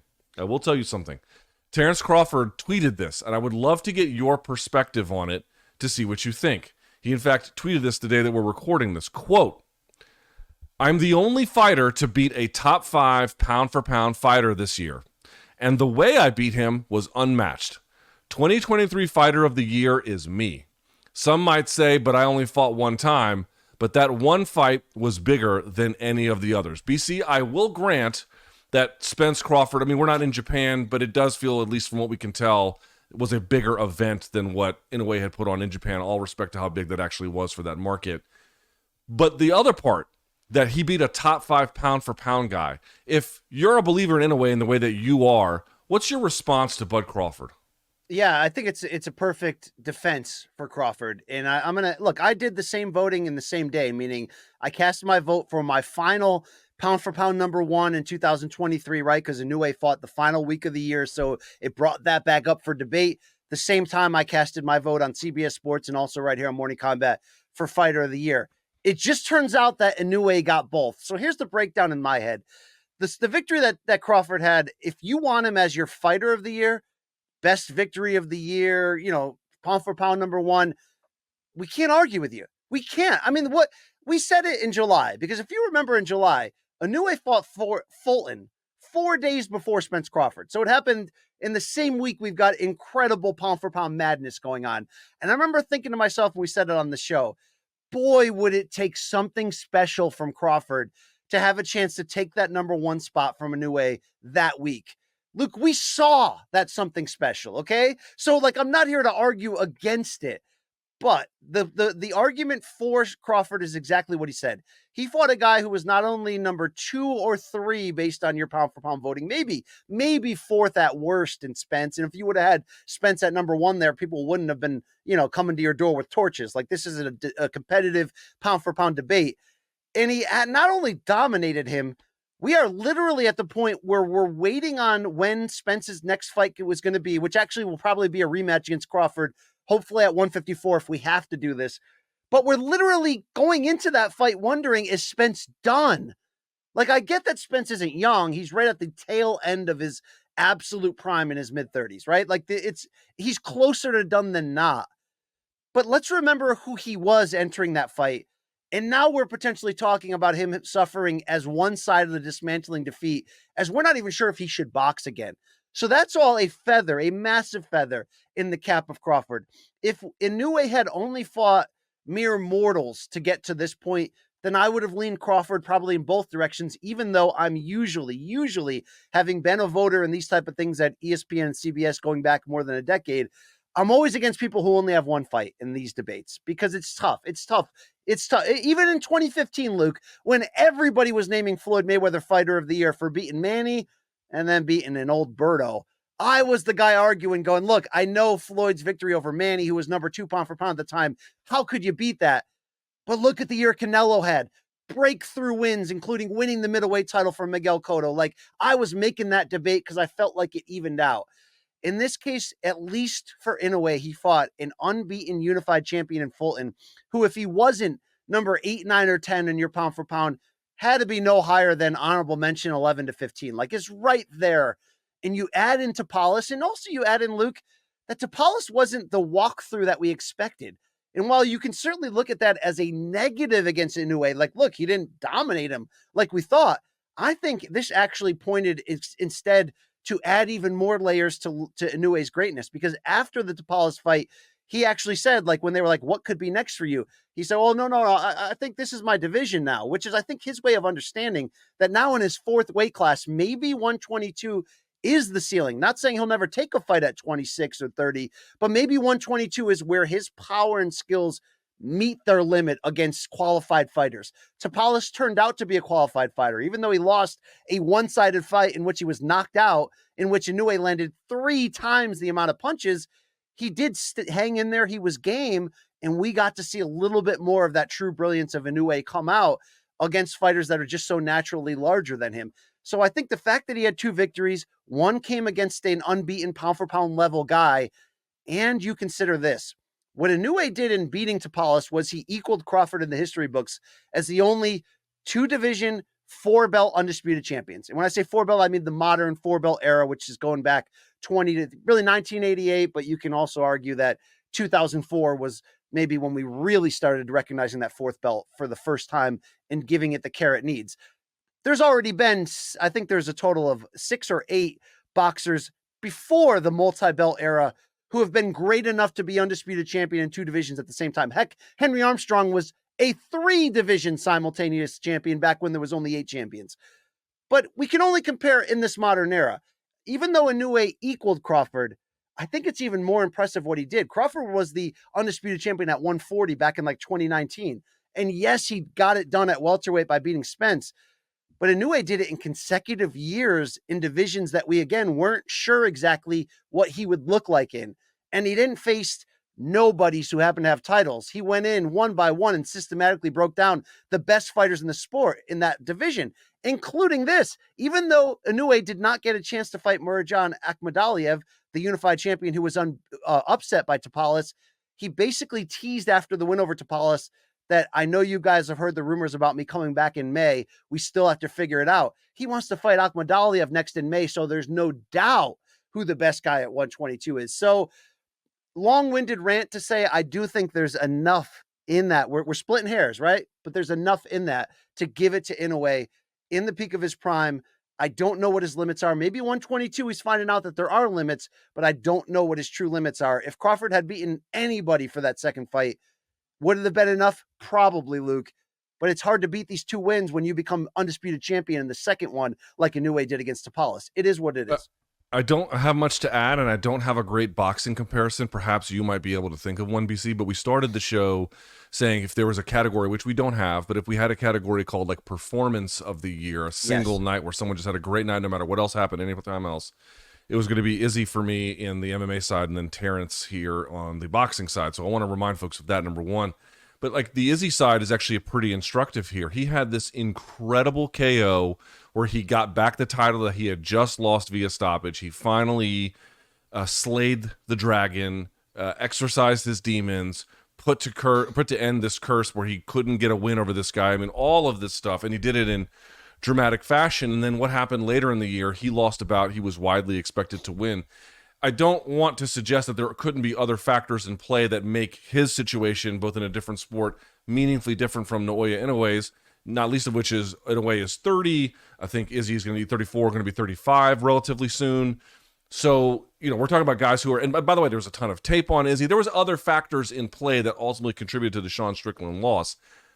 [SPEAKER 3] Terrence Crawford tweeted this, and I would love to get your perspective on it to see what you think. He, in fact, tweeted this the day that we're recording this. Quote, "I'm the only fighter to beat a top 5 pound-for-pound fighter this year, and the way I beat him was unmatched. 2023 Fighter of the Year is me. Some might say, but I only fought 1 time, but that 1 fight was bigger than any of the others." BC, I will grant that Spence Crawford, I mean, we're not in Japan, but it does feel, at least from what we can tell, it was a bigger event than what Inoue had put on in Japan, all respect to how big that actually was for that market. But the other part, that he beat a top 5 pound-for-pound guy, if you're a believer in Inoue in the way that you are, what's your response to Bud Crawford?
[SPEAKER 2] Yeah, I think it's a perfect defense for Crawford. And I'm going to look, I did the same voting in the same day, meaning I cast my vote for my final pound for pound number 1 in 2023, right? Because Inoue fought the final week of the year. So it brought that back up for debate. The same time I casted my vote on CBS Sports and also right here on Morning Combat for Fighter of the Year. It just turns out that Inoue got both. So here's the breakdown in my head. The victory that Crawford had, if you want him as your Fighter of the Year, best victory of the year, pound for pound number 1, we can't argue with you. We can't. I mean, what we said it in July, because if you remember in July, Inoue fought Fulton 4 days before Spence Crawford. So it happened in the same week. We've got incredible pound for pound madness going on. And I remember thinking to myself, when we said it on the show, boy, would it take something special from Crawford to have a chance to take that number 1 spot from Inoue that week. Luke, we saw that something special, okay? So, I'm not here to argue against it, but the argument for Crawford is exactly what he said. He fought a guy who was not only number 2 or 3 based on your pound-for-pound voting, maybe 4th at worst in Spence. And if you would have had Spence at number 1 there, people wouldn't have been, coming to your door with torches. This is a competitive pound-for-pound debate. And he had not only dominated him, we are literally at the point where we're waiting on when Spence's next fight was going to be, which actually will probably be a rematch against Crawford, hopefully at 154 if we have to do this. But we're literally going into that fight wondering, is Spence done? I get that Spence isn't young. He's right at the tail end of his absolute prime in his mid-30s, right? He's closer to done than not. But let's remember who he was entering that fight. And now we're potentially talking about him suffering as one side of the dismantling defeat, as we're not even sure if he should box again. So that's all a feather, a massive feather in the cap of Crawford. If Inoue had only fought mere mortals to get to this point, then I would have leaned Crawford probably in both directions, even though I'm usually having been a voter in these type of things at ESPN and CBS going back more than a decade. I'm always against people who only have one fight in these debates because it's tough. It's tough. Even in 2015, Luke, when everybody was naming Floyd Mayweather Fighter of the Year for beating Manny and then beating an old Berto, I was the guy arguing, going, look, I know Floyd's victory over Manny, who was number 2 pound for pound at the time. How could you beat that? But look at the year Canelo had. Breakthrough wins, including winning the middleweight title from Miguel Cotto. I was making that debate because I felt like it evened out. In this case, at least for Inoue, he fought an unbeaten unified champion in Fulton, who, if he wasn't number 8, 9, or 10 in your pound for pound, had to be no higher than honorable mention 11 to 15. It's right there. And you add in Tapales, and also you add in, Luke, that Tapales wasn't the walkthrough that we expected. And while you can certainly look at that as a negative against Inoue, like, look, he didn't dominate him like we thought. I think this actually pointed instead to add even more layers to Inoue's greatness, because after the Tapales fight, he actually said, like, when they were like, what could be next for you? He said, oh, no, I think this is my division now, which is, I think, his way of understanding that now in his fourth weight class, maybe 122 is the ceiling. Not saying he'll never take a fight at 26 or 30, but maybe 122 is where his power and skills meet their limit against qualified fighters. Tapales turned out to be a qualified fighter, even though he lost a one-sided fight in which he was knocked out, in which Inoue landed 3 times the amount of punches. He did hang in there. He was game, and we got to see a little bit more of that true brilliance of Inoue come out against fighters that are just so naturally larger than him. So I think the fact that he had 2 victories, one came against an unbeaten pound-for-pound level guy, and you consider this. What Inoue did in beating Tapales was he equaled Crawford in the history books as the only 2-division, 4-belt undisputed champions. And when I say 4-belt, I mean the modern 4-belt era, which is going back 20 to really 1988, but you can also argue that 2004 was maybe when we really started recognizing that 4th belt for the first time and giving it the care it needs. There's already been, I think there's a total of 6 or 8 boxers before the multi-belt era who have been great enough to be undisputed champion in 2 divisions at the same time. Heck, Henry Armstrong was a 3-division simultaneous champion back when there was only 8 champions. But we can only compare in this modern era. Even though Inoue equaled Crawford, I think it's even more impressive what he did. Crawford was the undisputed champion at 140 back in like 2019. And yes, he got it done at welterweight by beating Spence. But Inoue did it in consecutive years in divisions that we, again, weren't sure exactly what he would look like in. And he didn't face nobodies who happened to have titles. He went in one by one and systematically broke down the best fighters in the sport in that division, including this. Even though Inoue did not get a chance to fight Murodjon Akhmadaliev, the unified champion who was upset by Tapales, he basically teased after the win over Tapales that, I know you guys have heard the rumors about me coming back in May. We still have to figure it out. He wants to fight Akhmadaliev next in May, so there's no doubt who the best guy at 122 is. So, long-winded rant to say, I do think there's enough in that. We're splitting hairs, right? But there's enough in that to give it to Inoue in the peak of his prime. I don't know what his limits are. Maybe 122, he's finding out that there are limits, but I don't know what his true limits are. If Crawford had beaten anybody for that second fight, would it have been enough? Probably, Luke. But it's hard to beat these 2 wins when you become undisputed champion in the second one, like Inoue did against Tapales. It is what it is.
[SPEAKER 3] I don't have much to add, and I don't have a great boxing comparison. Perhaps you might be able to think of one, BC, but we started the show saying if there was a category, which we don't have, but if we had a category called like performance of the year, a single night where someone just had a great night no matter what else happened any time else, it was going to be Izzy for me in the MMA side and then Terrence here on the boxing side. So I want to remind folks of that, number one. But like the Izzy side is actually pretty instructive here. He had this incredible KO where he got back the title that he had just lost via stoppage. He finally slayed the dragon, exorcised his demons, put to end this curse where he couldn't get a win over this guy. I mean, all of this stuff. And he did it in dramatic fashion. And then what happened later in the year, he lost a bout he was widely expected to win. I don't want to suggest that there couldn't be other factors in play that make his situation, both in a different sport, meaningfully different from Naoya Inoue's, not least of which is Inoue is 30. I think Izzy's going to be 34, going to be 35 relatively soon. So, you know, we're talking about guys who are, and by the way, there was a ton of tape on Izzy. There was other factors in play that ultimately contributed to the Sean Strickland loss.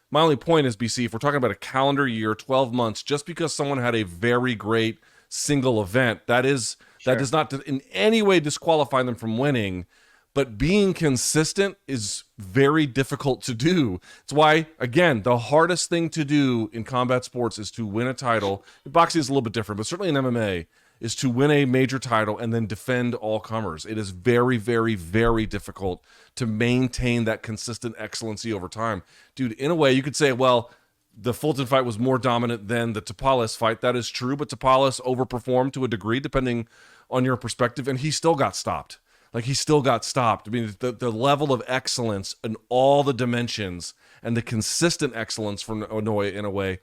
[SPEAKER 3] My only point is, BC, if we're talking about a calendar year, 12 months, just because someone had a very great single event, that does not in any way disqualify them from winning, but being consistent is very difficult to do. It's why, again, the hardest thing to do in combat sports is to win a title. Boxing is a little bit different, but certainly in MMA, is to win a major title and then defend all comers. It is very, very, very difficult to maintain that consistent excellency over time. Dude, in a way, you could say, well, the Fulton fight was more dominant than the Tapales fight. That is true, but Tapales overperformed to a degree, depending on your perspective, and he still got stopped. I mean, the level of excellence in all the dimensions and the consistent excellence from Inoue in a way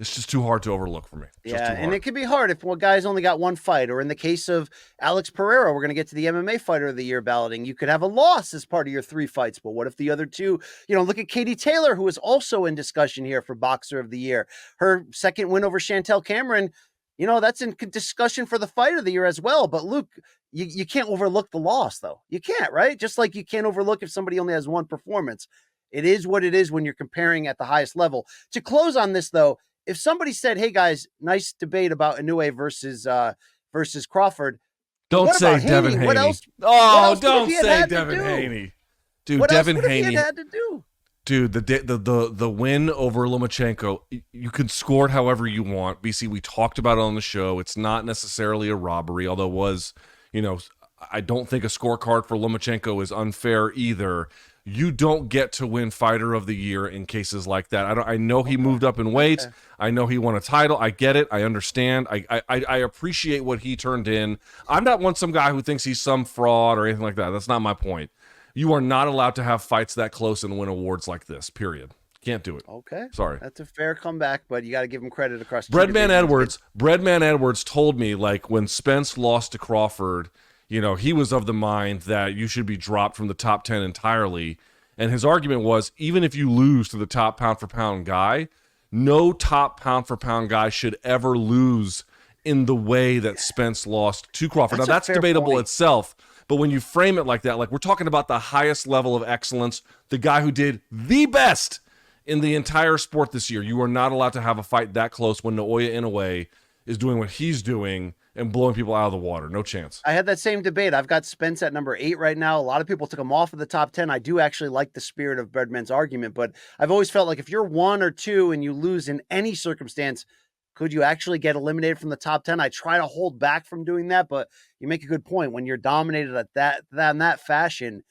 [SPEAKER 3] It's just too hard to overlook for me.
[SPEAKER 2] And it can be hard if one guy's only got one fight, or in the case of Alex Pereira, we're going to get to the MMA Fighter of the Year balloting. You could have a loss as part of your 3 fights, but what if the other 2, look at Katie Taylor, who is also in discussion here for Boxer of the Year. Her second win over Chantel Cameron, that's in discussion for the Fight of the Year as well. But Luke, you can't overlook the loss, though. You can't, right? Just like you can't overlook if somebody only has one performance. It is what it is when you're comparing at the highest level. To close on this, though, if somebody said, "Hey guys, nice debate about Inoue versus Crawford,"
[SPEAKER 3] don't say Devin Haney.
[SPEAKER 2] What else?
[SPEAKER 3] Don't say Devin Haney, dude.
[SPEAKER 2] What
[SPEAKER 3] Devin
[SPEAKER 2] else would
[SPEAKER 3] Haney
[SPEAKER 2] he had to do?
[SPEAKER 3] Dude, the win over Lomachenko, you can score it however you want. BC, we talked about it on the show. It's not necessarily a robbery, although it was, I don't think a scorecard for Lomachenko is unfair either. You don't get to win Fighter of the Year in cases like that. I know he moved up in weight. Okay. I know he won a title. I get it. I understand. I appreciate what he turned in. I'm not some guy who thinks he's some fraud or anything like that. That's not my point. You are not allowed to have fights that close and win awards like this, period. Can't do it.
[SPEAKER 2] Okay.
[SPEAKER 3] Sorry.
[SPEAKER 2] That's a fair comeback, but you got to give him credit across.
[SPEAKER 3] Breadman Edwards told me, like, when Spence lost to Crawford, he was of the mind that you should be dropped from the top 10 entirely. And his argument was, even if you lose to the top pound-for-pound guy, no top pound-for-pound guy should ever lose in the way that Spence lost to Crawford. Now, that's debatable itself, but when you frame it like that, like we're talking about the highest level of excellence, the guy who did the best in the entire sport this year, you are not allowed to have a fight that close when Naoya Inoue is doing what he's doing and blowing people out of the water. No chance.
[SPEAKER 2] I had that same debate. I've got Spence at number 8 right now. A lot of people took him off of the top 10. I do actually like the spirit of Breadman's argument, but I've always felt like if you're 1 or 2 and you lose in any circumstance, could you actually get eliminated from the top 10? I try to hold back from doing that, but you make a good point. When you're dominated at that fashion,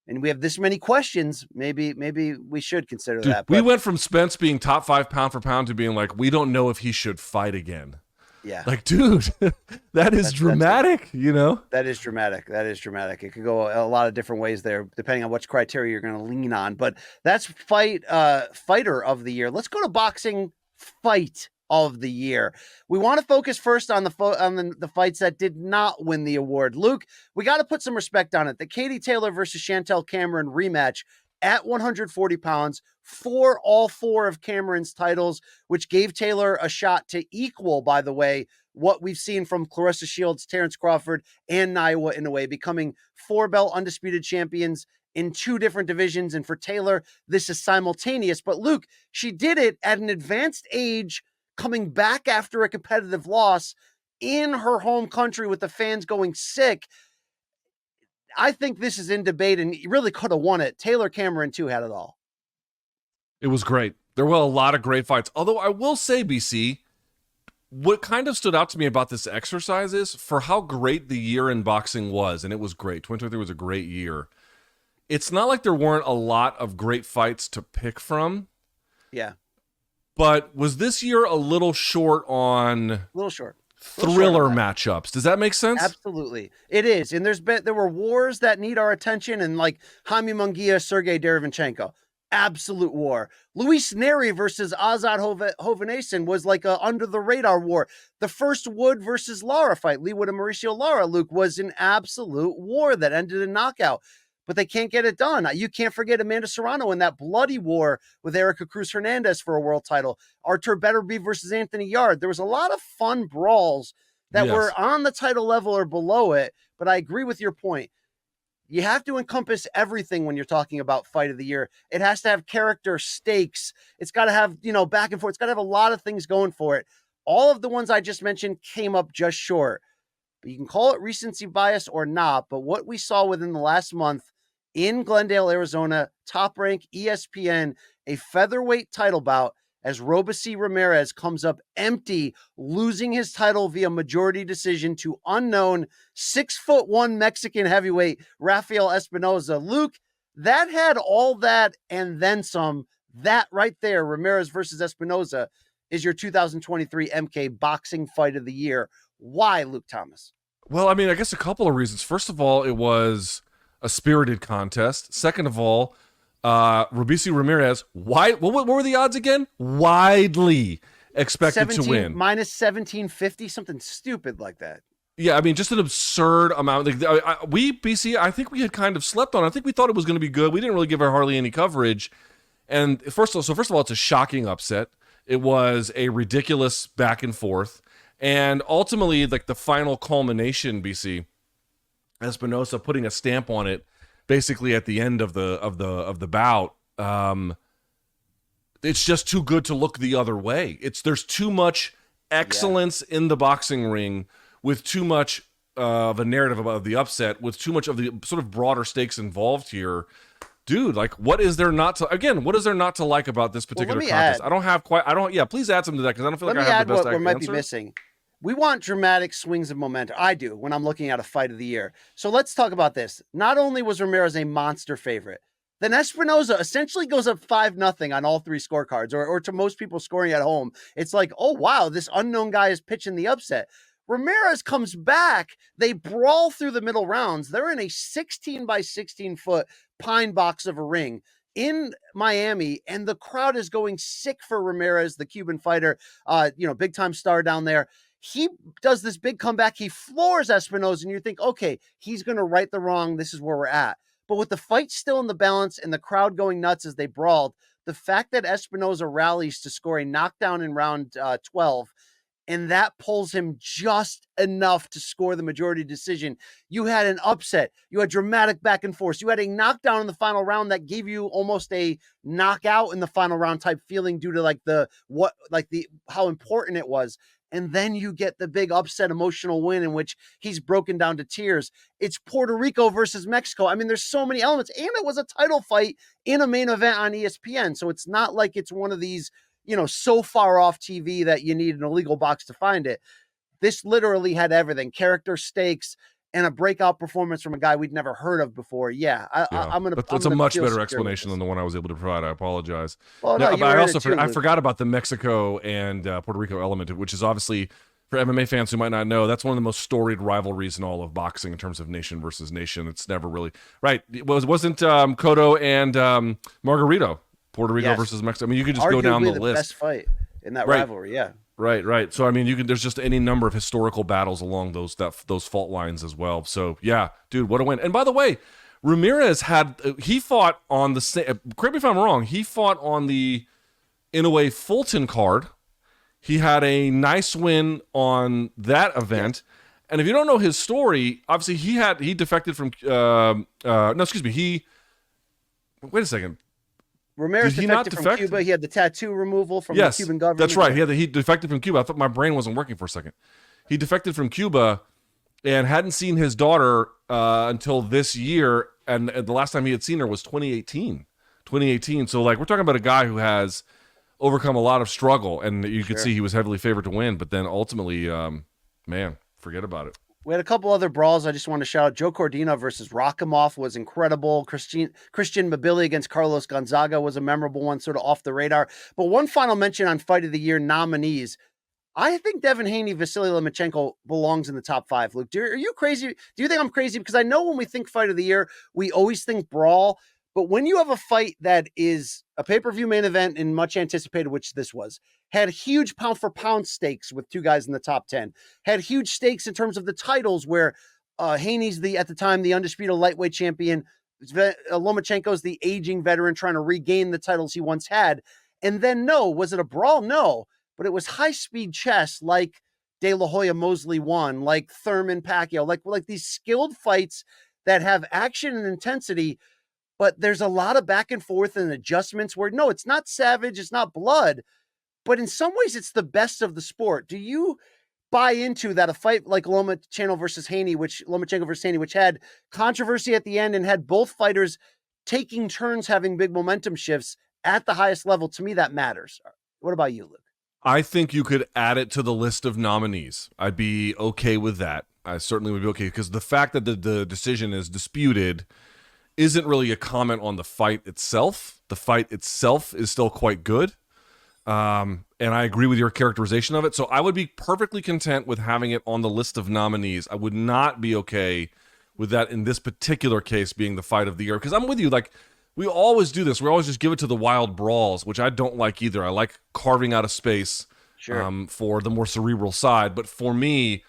[SPEAKER 2] and we have this many questions, maybe we should consider that.
[SPEAKER 3] We went from Spence being top 5 pound for pound to being like, we don't know if he should fight again.
[SPEAKER 2] Yeah.
[SPEAKER 3] Like, dude, that's dramatic,
[SPEAKER 2] That is dramatic. It could go a lot of different ways there, depending on which criteria you're going to lean on. But that's Fighter of the Year. Let's go to Boxing Fight of the Year. We want to focus first on the fights that did not win the award. Luke, we got to put some respect on it. The Katie Taylor versus Chantel Cameron rematch at 140 pounds for all 4 of Cameron's titles, which gave Taylor a shot to equal, by the way, what we've seen from Clarissa Shields, Terrence Crawford, and Inoue Inoue, becoming 4-belt undisputed champions in 2 different divisions. And for Taylor, this is simultaneous. But Luke, she did it at an advanced age, coming back after a competitive loss in her home country with the fans going sick. I think this is in debate, and you really could have won it. Taylor Cameron, too, had it all.
[SPEAKER 3] It was great. There were a lot of great fights. Although I will say, BC, what kind of stood out to me about this exercise is for how great the year in boxing was, and it was great. 2023 was a great year. It's not like there weren't a lot of great fights to pick from.
[SPEAKER 2] Yeah.
[SPEAKER 3] But was this year a little short on...
[SPEAKER 2] A little short.
[SPEAKER 3] Thriller matchups. Does that make sense?
[SPEAKER 2] Absolutely. It is. And there were wars that need our attention, and like Jaime Munguia, Sergey Derevyanchenko. Absolute war. Luis Neri versus Azad Hovhannissian was like a under the radar war. The first Wood versus Lara fight, Lee Wood and Mauricio Lara, Luke, was an absolute war that ended in knockout. But they can't get it done. You can't forget Amanda Serrano in that bloody war with Erica Cruz Hernandez for a world title. Artur Beterbiev versus Anthony Yard. There was a lot of fun brawls that were on the title level or below it. But I agree with your point. You have to encompass everything when you're talking about Fight of the Year. It has to have character, stakes. It's got to have, back and forth. It's got to have a lot of things going for it. All of the ones I just mentioned came up just short. But you can call it recency bias or not. But what we saw within the last month in Glendale, Arizona, Top Rank, ESPN, a featherweight title bout as Robeisy Ramirez comes up empty, losing his title via majority decision to unknown 6'1" Mexican heavyweight Rafael Espinoza. Luke, that had all that and then some. That right there, Ramirez versus Espinoza, is your 2023 MK Boxing Fight of the Year. Why, Luke Thomas?
[SPEAKER 3] Well, I mean, I guess a couple of reasons. First of all, it was a spirited contest. Second of all, Robeisy Ramirez, what were the odds again? Widely expected to win.
[SPEAKER 2] Minus 1750, something stupid like that.
[SPEAKER 3] Yeah, I mean, just an absurd amount. BC, I think we had kind of slept on it. I think we thought it was going to be good. We didn't really give her hardly any coverage. And first of all, it's a shocking upset. It was a ridiculous back and forth. And ultimately, like the final culmination, BC, Espinosa putting a stamp on it, basically at the end of the bout. It's just too good to look the other way. There's too much excellence in the boxing ring, with too much of a narrative about the upset, with too much of the sort of broader stakes involved here. Dude, like, what is there not to like about this particular contest? Please add something to that, because I don't feel like I have the best answer.
[SPEAKER 2] What might be missing. We want dramatic swings of momentum. I do, when I'm looking at a fight of the year. So let's talk about this. Not only was Ramirez a monster favorite, then Espinosa essentially goes up 5-0 on all three scorecards, or to most people scoring at home. It's like, oh, wow, this unknown guy is pitching the upset. Ramirez comes back. They brawl through the middle rounds. They're in a 16 by 16 foot pine box of a ring in Miami, and the crowd is going sick for Ramirez, the Cuban fighter, big time star down there. He does this big comeback. He floors Espinosa, and you think, okay, he's going to right the wrong. This is where we're at. But with the fight still in the balance and the crowd going nuts as they brawled, the fact that Espinosa rallies to score a knockdown in round 12, and that pulls him just enough to score the majority decision. You had an upset. You had dramatic back and forth. You had a knockdown in the final round that gave you almost a knockout in the final round type feeling due to how important it was. And then you get the big upset emotional win in which he's broken down to tears. It's Puerto Rico versus Mexico. I mean, there's so many elements. And it was a title fight in a main event on ESPN. So it's not like it's one of these, so far off TV that you need an illegal box to find it. This literally had everything: character, stakes, and a breakout performance from a guy we'd never heard of before. I'm gonna.
[SPEAKER 3] That's a much better explanation than the one I was able to provide. I apologize.
[SPEAKER 2] Well,
[SPEAKER 3] but I forgot about the Mexico and Puerto Rico element, which is obviously, for MMA fans who might not know, that's one of the most storied rivalries in all of boxing in terms of nation versus nation. It's never really right. It wasn't Cotto and Margarito. Puerto Rico versus Mexico. I mean, you could just go down the list.
[SPEAKER 2] Best fight in that rivalry, yeah.
[SPEAKER 3] Right. So I mean, there's just any number of historical battles along those fault lines as well. So yeah, dude, what a win! And by the way, Ramirez fought on the same. Correct me if I'm wrong. He fought on the Inoue Fulton card. He had a nice win on that event. Yeah. And if you don't know his story, obviously he defected from. Wait a second.
[SPEAKER 2] Ramirez defected from Cuba. He had the tattoo removal from the Cuban government.
[SPEAKER 3] That's right. He defected from Cuba. I thought my brain wasn't working for a second. He defected from Cuba and hadn't seen his daughter until this year. And the last time he had seen her was 2018. So, we're talking about a guy who has overcome a lot of struggle. And you could see he was heavily favored to win. But then ultimately, forget about it.
[SPEAKER 2] We had a couple other brawls I just want to shout out. Joe Cordina versus Rakimov was incredible. Christian Mabili against Carlos Gonzaga was a memorable one, sort of off the radar. But one final mention on Fight of the Year nominees. I think Devin Haney, Vasily Lomachenko belongs in the top 5. Luke, are you crazy? Do you think I'm crazy? Because I know when we think Fight of the Year, we always think brawl. But when you have a fight that is a pay-per-view main event and much anticipated, which this was, had huge pound-for-pound stakes with 2 guys in the top 10, had huge stakes in terms of the titles where Haney's, at the time, the undisputed lightweight champion, Lomachenko's the aging veteran trying to regain the titles he once had. And then, was it a brawl? No. But it was high-speed chess like De La Hoya Mosley won, like Thurman Pacquiao, like these skilled fights that have action and intensity. But there's a lot of back and forth and adjustments where, no, it's not savage, it's not blood, but in some ways it's the best of the sport. Do you buy into that a fight like Lomachenko versus Haney, which had controversy at the end and had both fighters taking turns having big momentum shifts at the highest level? To me, that matters. What about you, Luke?
[SPEAKER 3] I think you could add it to the list of nominees. I'd be okay with that. I certainly would be okay, because the fact that the decision is disputed isn't really a comment on the fight itself. The fight itself is still quite good. And I agree with your characterization of it. So I would be perfectly content with having it on the list of nominees. I would not be okay with that in this particular case being the fight of the year. Because I'm with you. We always do this. We always just give it to the wild brawls, which I don't like either. I like carving out a space
[SPEAKER 2] Sure.
[SPEAKER 3] for the more cerebral side. But for me,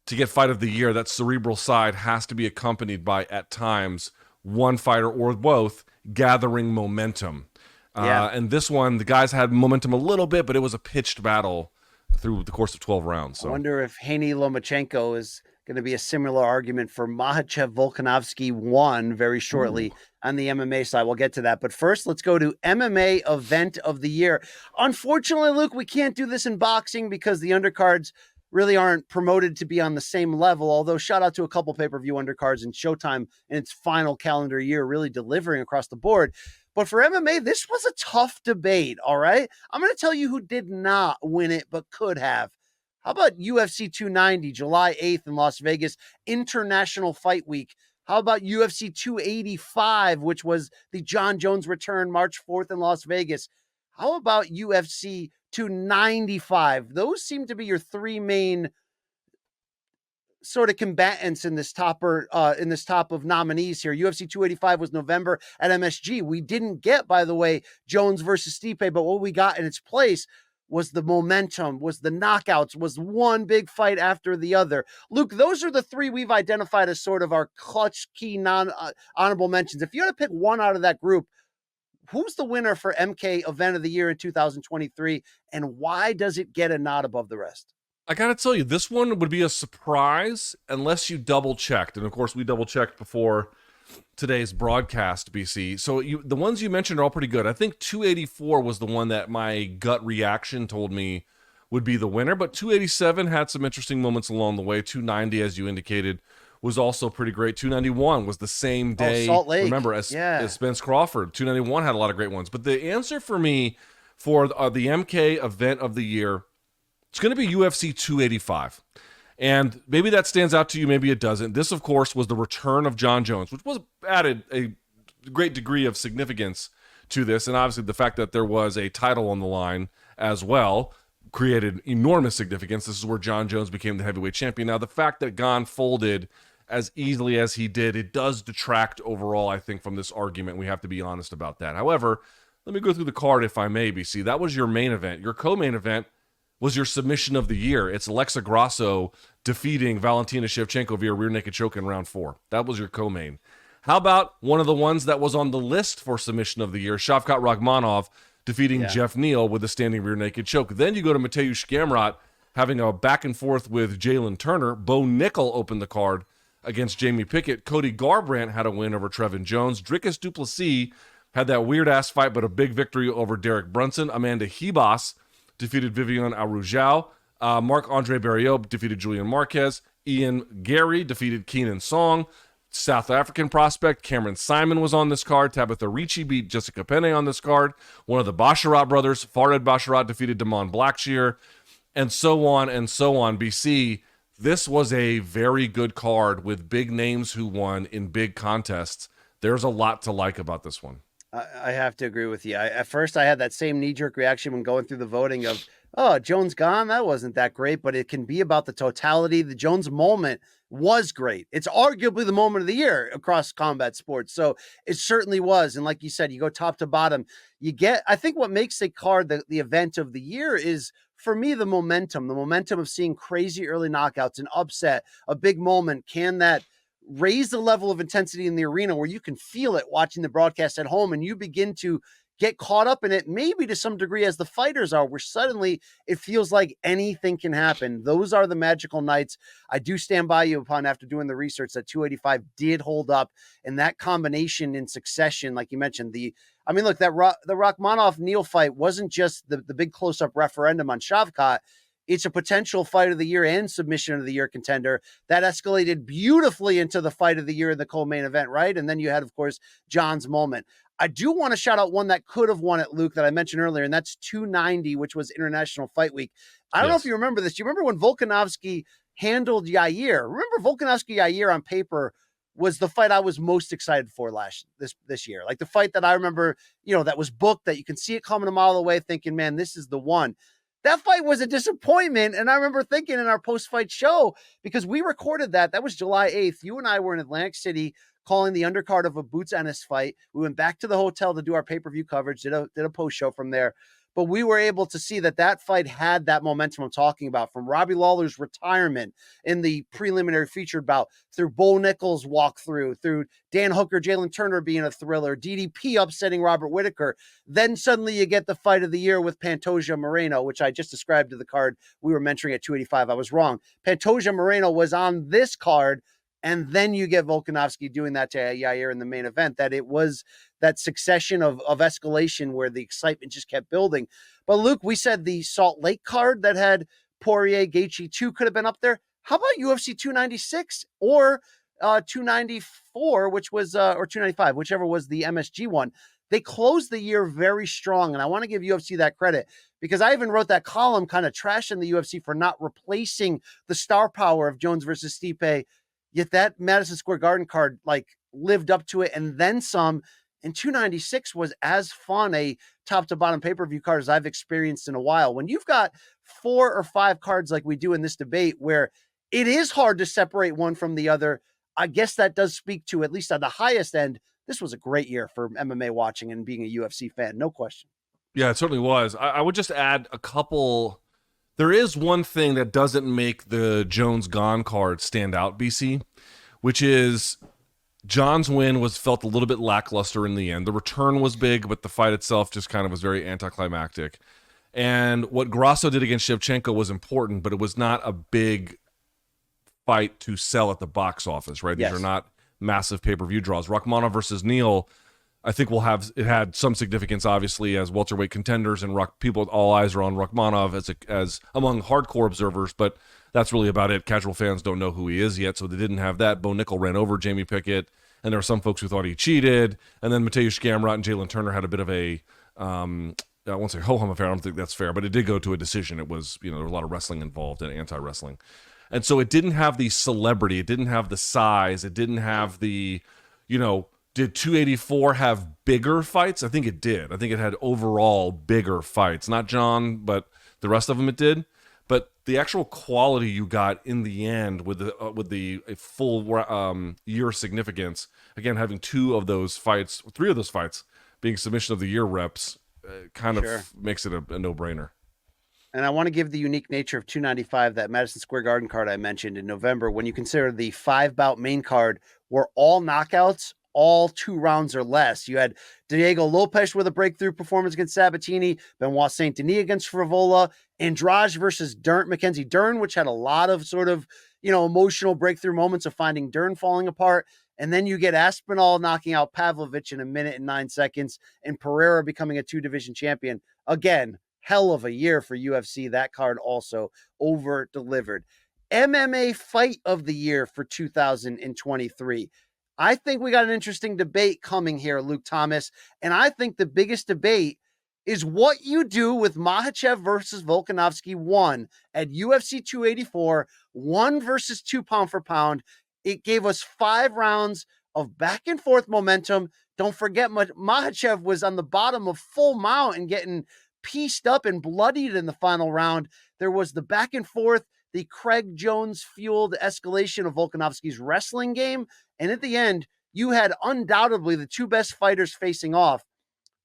[SPEAKER 3] to get fight of the year, that cerebral side has to be accompanied by, at times, one fighter or both gathering momentum.
[SPEAKER 2] Yeah.
[SPEAKER 3] And this one, the guys had momentum a little bit, but it was a pitched battle through the course of 12 rounds. So
[SPEAKER 2] I wonder if Haney Lomachenko is going to be a similar argument for Makhachev Volkanovski 1 very shortly on the MMA side. We'll get to that. But first, let's go to MMA event of the year. Unfortunately, Luke, we can't do this in boxing because the undercards really aren't promoted to be on the same level. Although shout out to a couple pay-per-view undercards and Showtime in its final calendar year, really delivering across the board. But for MMA, this was a tough debate, all right? I'm going to tell you who did not win it, but could have. How about UFC 290, July 8th in Las Vegas, International Fight Week? How about UFC 285, which was the John Jones return March 4th in Las Vegas? How about UFC 295? Those seem to be your three main sort of combatants in this top of nominees here. UFC 285 was November at MSG. We didn't get, by the way, Jones versus Stipe, but what we got in its place was the momentum, was the knockouts, was one big fight after the other. Luke, those are the three we've identified as sort of our clutch key honorable mentions. If you had to pick one out of that group, who's the winner for MK Event of the Year in 2023, and why does it get a nod above the rest?
[SPEAKER 3] I gotta tell you, this one would be a surprise unless you double checked. And of course, we double checked before today's broadcast, BC. So the ones you mentioned are all pretty good. I think 284 was the one that my gut reaction told me would be the winner, but 287 had some interesting moments along the way. 290, as you indicated, was also pretty great. 291 was the same day,
[SPEAKER 2] Salt Lake.
[SPEAKER 3] Remember, as Spence Crawford. 291 had a lot of great ones. But the answer for me for the MK Event of the Year, it's going to be UFC 285. And maybe that stands out to you, maybe it doesn't. This, of course, was the return of John Jones, which was added a great degree of significance to this. And obviously the fact that there was a title on the line as well created enormous significance. This is where John Jones became the heavyweight champion. Now, the fact that Gane folded as easily as he did, it does detract overall, I think, from this argument. We have to be honest about that. However, let me go through the card, if I may, BC. That was your main event. Your co-main event was your submission of the year. It's Alexa Grasso defeating Valentina Shevchenko via rear naked choke in round 4. That was your co-main. How about one of the ones that was on the list for submission of the year, Shavkat Rakhmonov defeating Jeff Neal with a standing rear naked choke. Then you go to Mateusz Gamrot having a back and forth with Jalen Turner. Bo Nickel opened the card against Jamie Pickett. Cody Garbrandt had a win over Trevin Jones. Dricus du Plessis had that weird-ass fight, but a big victory over Derek Brunson. Amanda Ribas defeated Viviane Arujau. Marc-Andre Barriot defeated Julian Marquez. Ian Gary defeated Keenan Song. South African prospect Cameron Simon was on this card. Tabitha Ricci beat Jessica Penne on this card. One of the Basharat brothers, Farid Basharat, defeated Damon Blackshear. And so on and so on. BC, this was a very good card with big names who won in big contests. There's a lot to like about this one.
[SPEAKER 2] I have to agree with you. At first, I had that same knee-jerk reaction when going through the voting of, oh, Jones gone? That wasn't that great, but it can be about the totality. The Jones moment was great. It's arguably the moment of the year across combat sports. So it certainly was. And like you said, you go top to bottom. You get, I think what makes a card the event of the year is, for me, the momentum of seeing crazy early knockouts, an upset, a big moment. Can that raise the level of intensity in the arena where you can feel it watching the broadcast at home and you begin to get caught up in it, maybe to some degree as the fighters are, where suddenly it feels like anything can happen. Those are the magical nights. I do stand by you upon, after doing the research, that 285 did hold up, and that combination in succession, like you mentioned, the Rakhmonov Neal fight wasn't just the big close-up referendum on Shavkat. It's a potential fight of the year and submission of the year contender that escalated beautifully into the fight of the year in the co-main event, right? And then you had, of course, John's moment. I do want to shout out one that could have won it, Luke, that I mentioned earlier, and that's 290, which was International Fight Week. I don't know if you remember this. Do you remember when Volkanovski handled Yair? Remember Volkanovski Yair on paper was the fight I was most excited for this year. Like the fight that I remember, that was booked, that you can see it coming a mile away, thinking, man, this is the one. That fight was a disappointment. And I remember thinking in our post-fight show, because we recorded that was July 8th. You and I were in Atlantic City calling the undercard of a Boots Ennis fight. We went back to the hotel to do our pay-per-view coverage, did a post show from there. but we were able to see that fight had that momentum I'm talking about, from Robbie Lawler's retirement in the preliminary featured bout, through Bo Nichols' walkthrough, through Dan Hooker, Jalen Turner being a thriller, DDP upsetting Robert Whitaker. Then suddenly you get the fight of the year with Pantoja Moreno, which I just described to the card we were mentoring at 285. I was wrong. Pantoja Moreno was on this card, and then you get Volkanovski doing that to Yair in the main event. That it was that succession of escalation where the excitement just kept building. But Luke, we said the Salt Lake card that had Poirier, Gaethje 2 could have been up there. How about UFC 296 or 294, which was, or 295, whichever was the MSG one? They closed the year very strong, and I want to give UFC that credit, because I even wrote that column kind of trashing the UFC for not replacing the star power of Jones versus Stipe. Yet that Madison Square Garden card like lived up to it and then some. And 296 was as fun a top to bottom pay-per-view card as I've experienced in a while. When you've got 4 or 5 cards like we do in this debate, where it is hard to separate one from the other, I guess that does speak to, at least on the highest end, this was a great year for MMA watching and being a UFC fan. No question.
[SPEAKER 3] Yeah, it certainly was. I would just add a couple. There is one thing that doesn't make the Jones Gone card stand out, BC, which is John's win felt a little bit lackluster in the end. The return was big, but the fight itself just kind of was very anticlimactic. And what Grasso did against Shevchenko was important, but it was not a big fight to sell at the box office, right? These are not massive pay-per-view draws. Rachmanov versus Neal, I think it had some significance, obviously, as welterweight contenders, and people, all eyes are on Rachmanov as among hardcore observers, but that's really about it. Casual fans don't know who he is yet, so they didn't have that. Bo Nickel ran over Jamie Pickett, and there were some folks who thought he cheated, and then Mateusz Gamrot and Jalen Turner had a bit of a, I won't say ho-hum affair, I don't think that's fair, but it did go to a decision. It was, there was a lot of wrestling involved and anti-wrestling. And so it didn't have the celebrity, it didn't have the size, it didn't have the, did 284 have bigger fights? I think it did. I think it had overall bigger fights. Not John, but the rest of them it did. But the actual quality you got in the end with the full year significance, again, having 3 of those fights being submission of the year reps, kind of makes it a no-brainer.
[SPEAKER 2] And I want to give the unique nature of 295, that Madison Square Garden card I mentioned in November, when you consider the 5-bout main card were all knockouts, all 2 rounds or less. You had Diego Lopes with a breakthrough performance against Sabatini, Benoit Saint Denis against Frivola, Andrade versus Mackenzie Dern, which had a lot of sort of, emotional breakthrough moments of finding Dern falling apart. And then you get Aspinall knocking out Pavlovich in 1 minute and 9 seconds, and Pereira becoming a 2-division champion. Again, hell of a year for UFC. That card also over-delivered. MMA Fight of the Year for 2023. I think we got an interesting debate coming here, Luke Thomas, and I think the biggest debate is what you do with Makhachev versus Volkanovski 1 at UFC 284, 1 versus 2 pound for pound. It gave us 5 rounds of back and forth momentum. Don't forget, Makhachev was on the bottom of full mount and getting pieced up and bloodied in the final round. There was the back and forth, the Craig Jones fueled escalation of Volkanovski's wrestling game. And at the end, you had undoubtedly the 2 best fighters facing off.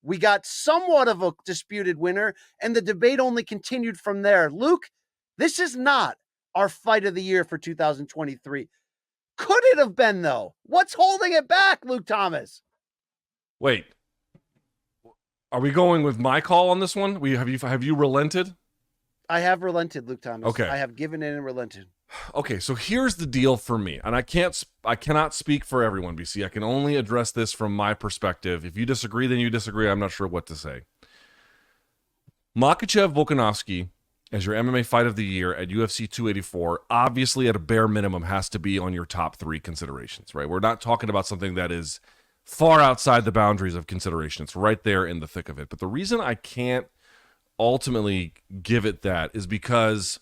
[SPEAKER 2] We got somewhat of a disputed winner, and the debate only continued from there. Luke, this is not our fight of the year for 2023. Could it have been, though? What's holding it back, Luke Thomas?
[SPEAKER 3] Wait. Are we going with my call on this one? Have you relented?
[SPEAKER 2] I have relented, Luke Thomas.
[SPEAKER 3] Okay.
[SPEAKER 2] I have given in and relented.
[SPEAKER 3] Okay, so here's the deal for me, and I cannot speak for everyone, BC. I can only address this from my perspective. If you disagree, then you disagree. I'm not sure what to say. Makhachev Volkanovski as your MMA Fight of the Year at UFC 284, obviously at a bare minimum has to be on your top 3 considerations, right? We're not talking about something that is far outside the boundaries of consideration. It's right there in the thick of it. But the reason I can't ultimately give it that is because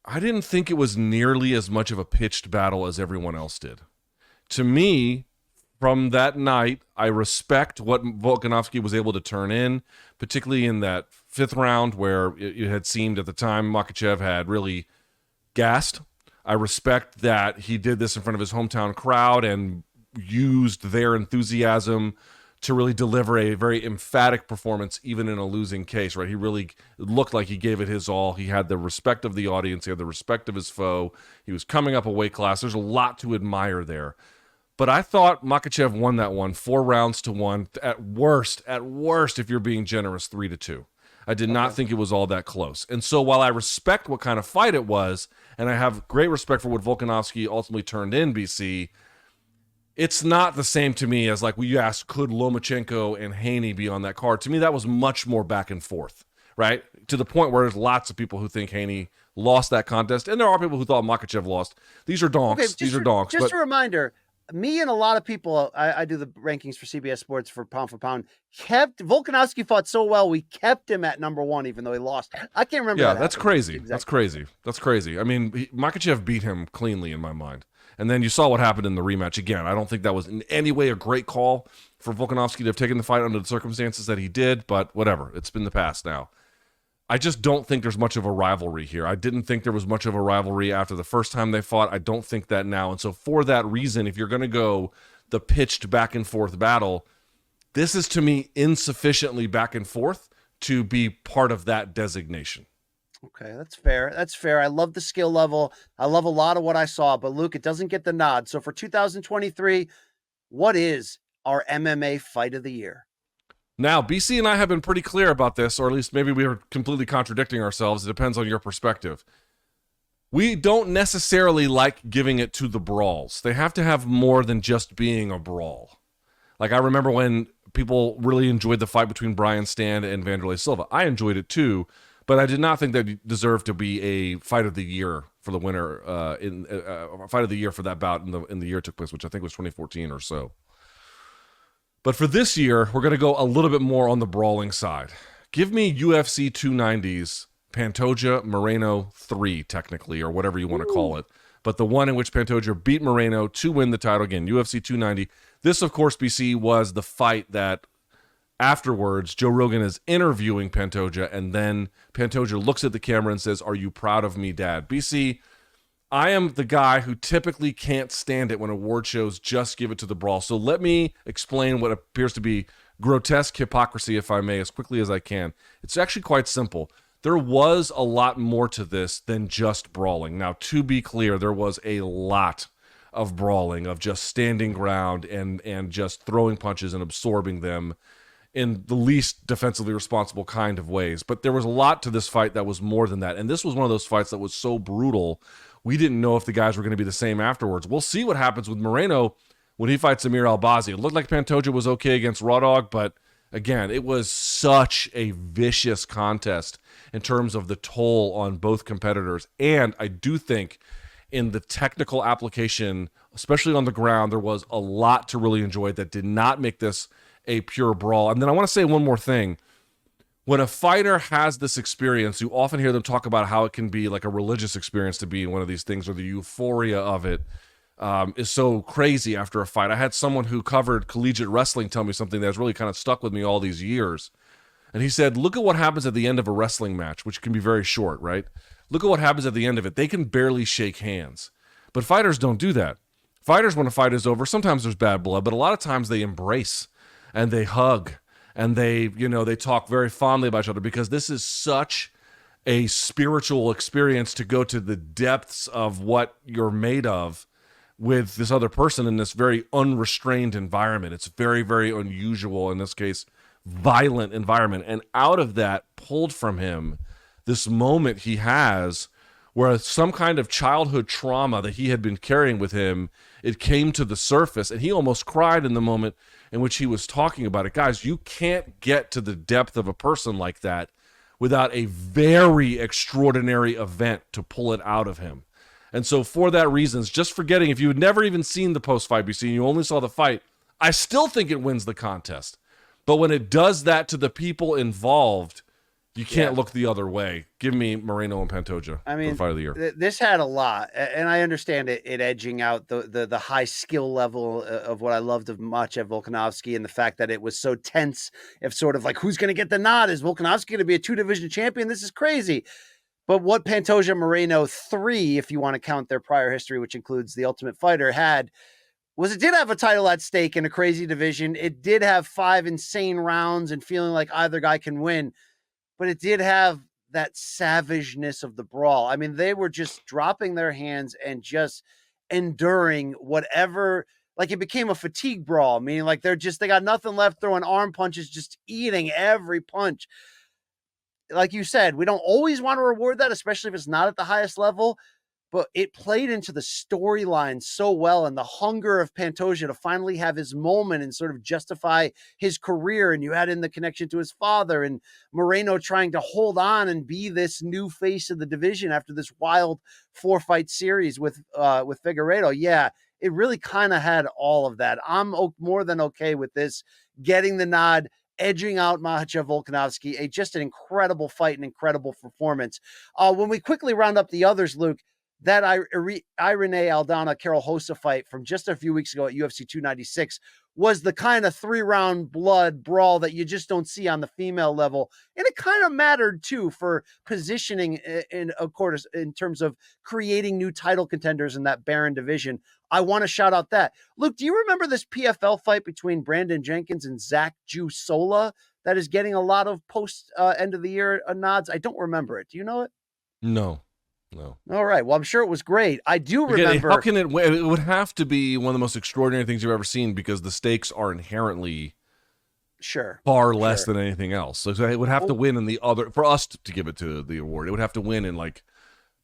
[SPEAKER 3] I didn't think it was nearly as much of a pitched battle as everyone else did. To me, from that night, I respect what Volkanovski was able to turn in, particularly in that 5th round where it had seemed at the time Makhachev had really gassed. I respect that he did this in front of his hometown crowd and used their enthusiasm to really deliver a very emphatic performance, even in a losing case, right? He really looked like he gave it his all. He had the respect of the audience. He had the respect of his foe. He was coming up a weight class. There's a lot to admire there. But I thought Makhachev won that one 4-1. At worst, if you're being generous, 3-2. I did not think it was all that close. And so while I respect what kind of fight it was, and I have great respect for what Volkanovski ultimately turned in, BC, it's not the same to me as like you asked, could Lomachenko and Haney be on that card? To me, that was much more back and forth, right? To the point where there's lots of people who think Haney lost that contest, and there are people who thought Makhachev lost. These are donks.
[SPEAKER 2] Okay,
[SPEAKER 3] These are donks.
[SPEAKER 2] Just a reminder, me and a lot of people, I do the rankings for CBS Sports for pound, kept Volkanovski fought so well, we kept him at number 1, even though he lost. I can't remember.
[SPEAKER 3] Yeah, that's crazy. Exactly. That's crazy. I mean, Makhachev beat him cleanly in my mind. And then you saw what happened in the rematch again. I don't think that was in any way a great call for Volkanovski to have taken the fight under the circumstances that he did, but whatever. It's been the past now. I just don't think there's much of a rivalry here. I didn't think there was much of a rivalry after the first time they fought. I don't think that now. And so for that reason, if you're going to go the pitched back and forth battle, this is to me insufficiently back and forth to be part of that designation.
[SPEAKER 2] Okay, that's fair. That's fair. I love the skill level. I love a lot of what I saw, but Luke, it doesn't get the nod. So for 2023, what is our MMA fight of the year?
[SPEAKER 3] Now, BC and I have been pretty clear about this, or at least maybe we are completely contradicting ourselves. It depends on your perspective. We don't necessarily like giving it to the brawls. They have to have more than just being a brawl. Like I remember when people really enjoyed the fight between Brian Stand and Vanderlei Silva. I enjoyed it too. But I did not think that it deserved to be a fight of the year for the winner fight of the year for that bout in the year it took place, which I think was 2014 or so. But for this year, we're going to go a little bit more on the brawling side. Give me UFC 290's Pantoja Moreno 3, technically, or whatever you want to call it. But the one in which Pantoja beat Moreno to win the title again, UFC 290. This, of course, BC, was the fight that afterwards, Joe Rogan is interviewing Pantoja, and then Pantoja looks at the camera and says, "Are you proud of me, Dad?" BC, I am the guy who typically can't stand it when award shows just give it to the brawl. So let me explain what appears to be grotesque hypocrisy, if I may, as quickly as I can. It's actually quite simple. There was a lot more to this than just brawling. Now, to be clear, there was a lot of brawling, of just standing ground and just throwing punches and absorbing them in the least defensively responsible kind of ways. But there was a lot to this fight that was more than that. And this was one of those fights that was so brutal, we didn't know if the guys were going to be the same afterwards. We'll see what happens with Moreno when he fights Amir Albazi. It looked like Pantoja was okay against Raw Dog, but again, it was such a vicious contest in terms of the toll on both competitors. And I do think in the technical application, especially on the ground, there was a lot to really enjoy that did not make this a pure brawl. And then I want to say one more thing. When a fighter has this experience, you often hear them talk about how it can be like a religious experience to be in one of these things, or the euphoria of it is so crazy after a fight. I had someone who covered collegiate wrestling tell me something that's really kind of stuck with me all these years. And he said, look at what happens at the end of a wrestling match, which can be very short, right? Look at what happens at the end of it. They can barely shake hands. But fighters don't do that. Fighters, when a fight is over, sometimes there's bad blood, but a lot of times they embrace and they hug and they talk very fondly about each other, because this is such a spiritual experience to go to the depths of what you're made of with this other person in this very unrestrained environment. It's very, very unusual, in this case, violent environment. And out of that, pulled from him, this moment he has where some kind of childhood trauma that he had been carrying with him, it came to the surface, and he almost cried in the moment in which he was talking about it. Guys, you can't get to the depth of a person like that without a very extraordinary event to pull it out of him. And so for that reasons, just forgetting, if you had never even seen the post-fight BC and you only saw the fight, I still think it wins the contest. But when it does that to the people involved, you can't look the other way. Give me Moreno and Pantoja for the fight of the year.
[SPEAKER 2] This had a lot, and I understand it edging out the high skill level of what I loved of Makhachev Volkanovski, and the fact that it was so tense. If sort of like, who's going to get the nod? Is Volkanovski going to be a 2-division champion? This is crazy. But what Pantoja Moreno 3, if you want to count their prior history, which includes The Ultimate Fighter, had was it did have a title at stake in a crazy division. It did have 5 insane rounds and feeling like either guy can win, but it did have that savageness of the brawl. I mean, they were just dropping their hands and just enduring whatever. Like, it became a fatigue brawl, meaning like they got nothing left, throwing arm punches, just eating every punch. Like you said, we don't always want to reward that, especially if it's not at the highest level, but it played into the storyline so well, and the hunger of Pantoja to finally have his moment and sort of justify his career. And you add in the connection to his father and Moreno trying to hold on and be this new face of the division after this wild 4-fight series with Figueiredo. Yeah, it really kind of had all of that. I'm more than okay with this getting the nod, edging out Makhachev Volkanovski. Just an incredible fight and incredible performance. When we quickly round up the others, Luke, that Irene Aldana Carol Hossa fight from just a few weeks ago at UFC 296 was the kind of 3-round blood brawl that you just don't see on the female level. And it kind of mattered too for positioning of course, in terms of creating new title contenders in that Baron division. I want to shout out that. Luke, do you remember this PFL fight between Brandon Jenkins and Zach Jusola that is getting a lot of post end of the year nods? I don't remember it. Do you know it?
[SPEAKER 3] No.
[SPEAKER 2] All right. Well, I'm sure it was great. I do remember.
[SPEAKER 3] Again, how can it would have to be one of the most extraordinary things you've ever seen, because the stakes are inherently far less than anything else. So it would have to win in the other, for us to give it to the award. It would have to win in like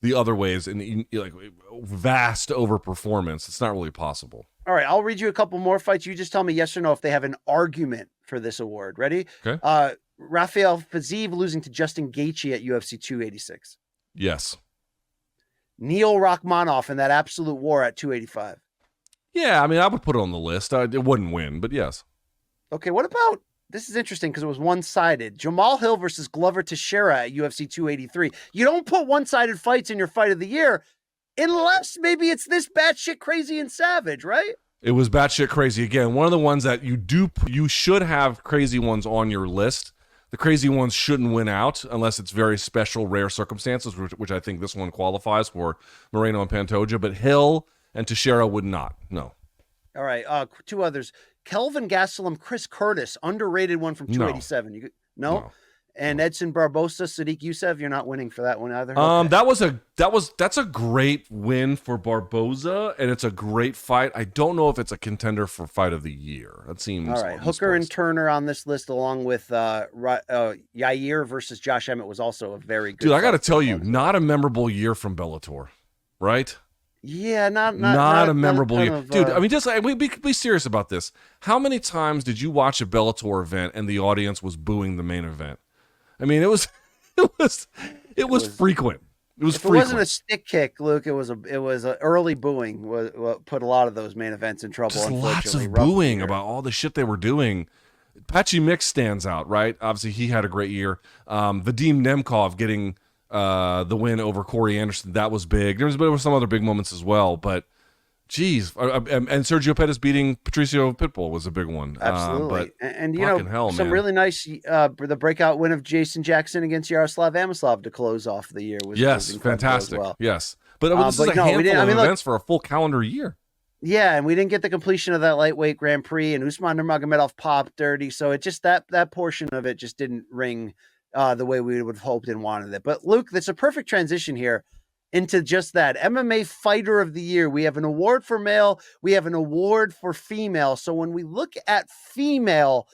[SPEAKER 3] the other ways, in like vast overperformance. It's not really possible. All
[SPEAKER 2] right. I'll read you a couple more fights. You just tell me yes or no if they have an argument for this award. Ready?
[SPEAKER 3] Okay.
[SPEAKER 2] Rafael Fiziev losing to Justin Gaethje at UFC 286.
[SPEAKER 3] Yes.
[SPEAKER 2] Neil Rachmanov in that absolute war at 285.
[SPEAKER 3] Yeah, I mean, I would put it on the list. It wouldn't win, but yes.
[SPEAKER 2] Okay, what about, this is interesting because it was one-sided. Jamal Hill versus Glover Teixeira at UFC 283. You don't put one-sided fights in your fight of the year unless maybe it's this batshit crazy and savage, right?
[SPEAKER 3] It was batshit crazy. Again, one of the ones that you should have crazy ones on your list. The crazy ones shouldn't win out unless it's very special, rare circumstances, which I think this one qualifies for Moreno and Pantoja. But Hill and Teixeira would not. No.
[SPEAKER 2] All right. 2 others. Kelvin Gastelum, Chris Curtis, underrated one from 287. No? And Edson Barbosa, Sadiq Youssef, you're not winning for that one either. Okay.
[SPEAKER 3] That's a great win for Barboza, and it's a great fight. I don't know if it's a contender for fight of the year. That seems
[SPEAKER 2] all right. Hooker and Turner on this list, along with Yair versus Josh Emmett, was also a very good.
[SPEAKER 3] Dude, I got to tell you, not a memorable year from Bellator, right?
[SPEAKER 2] Yeah, not
[SPEAKER 3] a memorable year, dude. I mean, just like, be serious about this. How many times did you watch a Bellator event and the audience was booing the main event? I mean, it was frequent. It was frequent.
[SPEAKER 2] It wasn't a stick kick, Luke. It was a early booing. What put a lot of those main events in trouble.
[SPEAKER 3] Just lots of booing about all the shit they were doing. Patchy Mix stands out, right? Obviously, he had a great year. Vadim Nemkov getting the win over Corey Anderson, that was big. There was some other big moments as well, but geez, and Sergio Pettis beating Patricio Pitbull was a big one.
[SPEAKER 2] Absolutely, and you know, some really nice the breakout win of Jason Jackson against Yaroslav Amosov to close off the year was
[SPEAKER 3] fantastic.
[SPEAKER 2] As well.
[SPEAKER 3] Yes, but this is a handful of events for a full calendar year.
[SPEAKER 2] Yeah, and we didn't get the completion of that lightweight Grand Prix, and Usman Nurmagomedov popped dirty, so it just that portion of it just didn't ring the way we would have hoped and wanted it. But Luke, that's a perfect transition here into just that MMA Fighter of the Year. We have an award for male, we have an award for female. So when we look at female,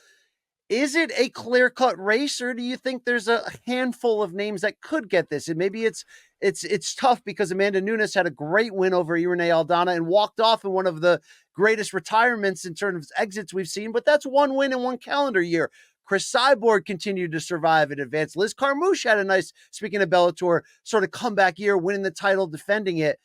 [SPEAKER 2] is it a clear-cut race, or do you think there's a handful of names that could get this? And maybe it's tough because Amanda Nunes had a great win over Irene Aldana and walked off in one of the greatest retirements in terms of exits we've seen, but that's one win in one calendar year. Chris Cyborg continued to survive and advance. Liz Carmouche had a nice, speaking of Bellator, sort of comeback year, winning the title, defending it.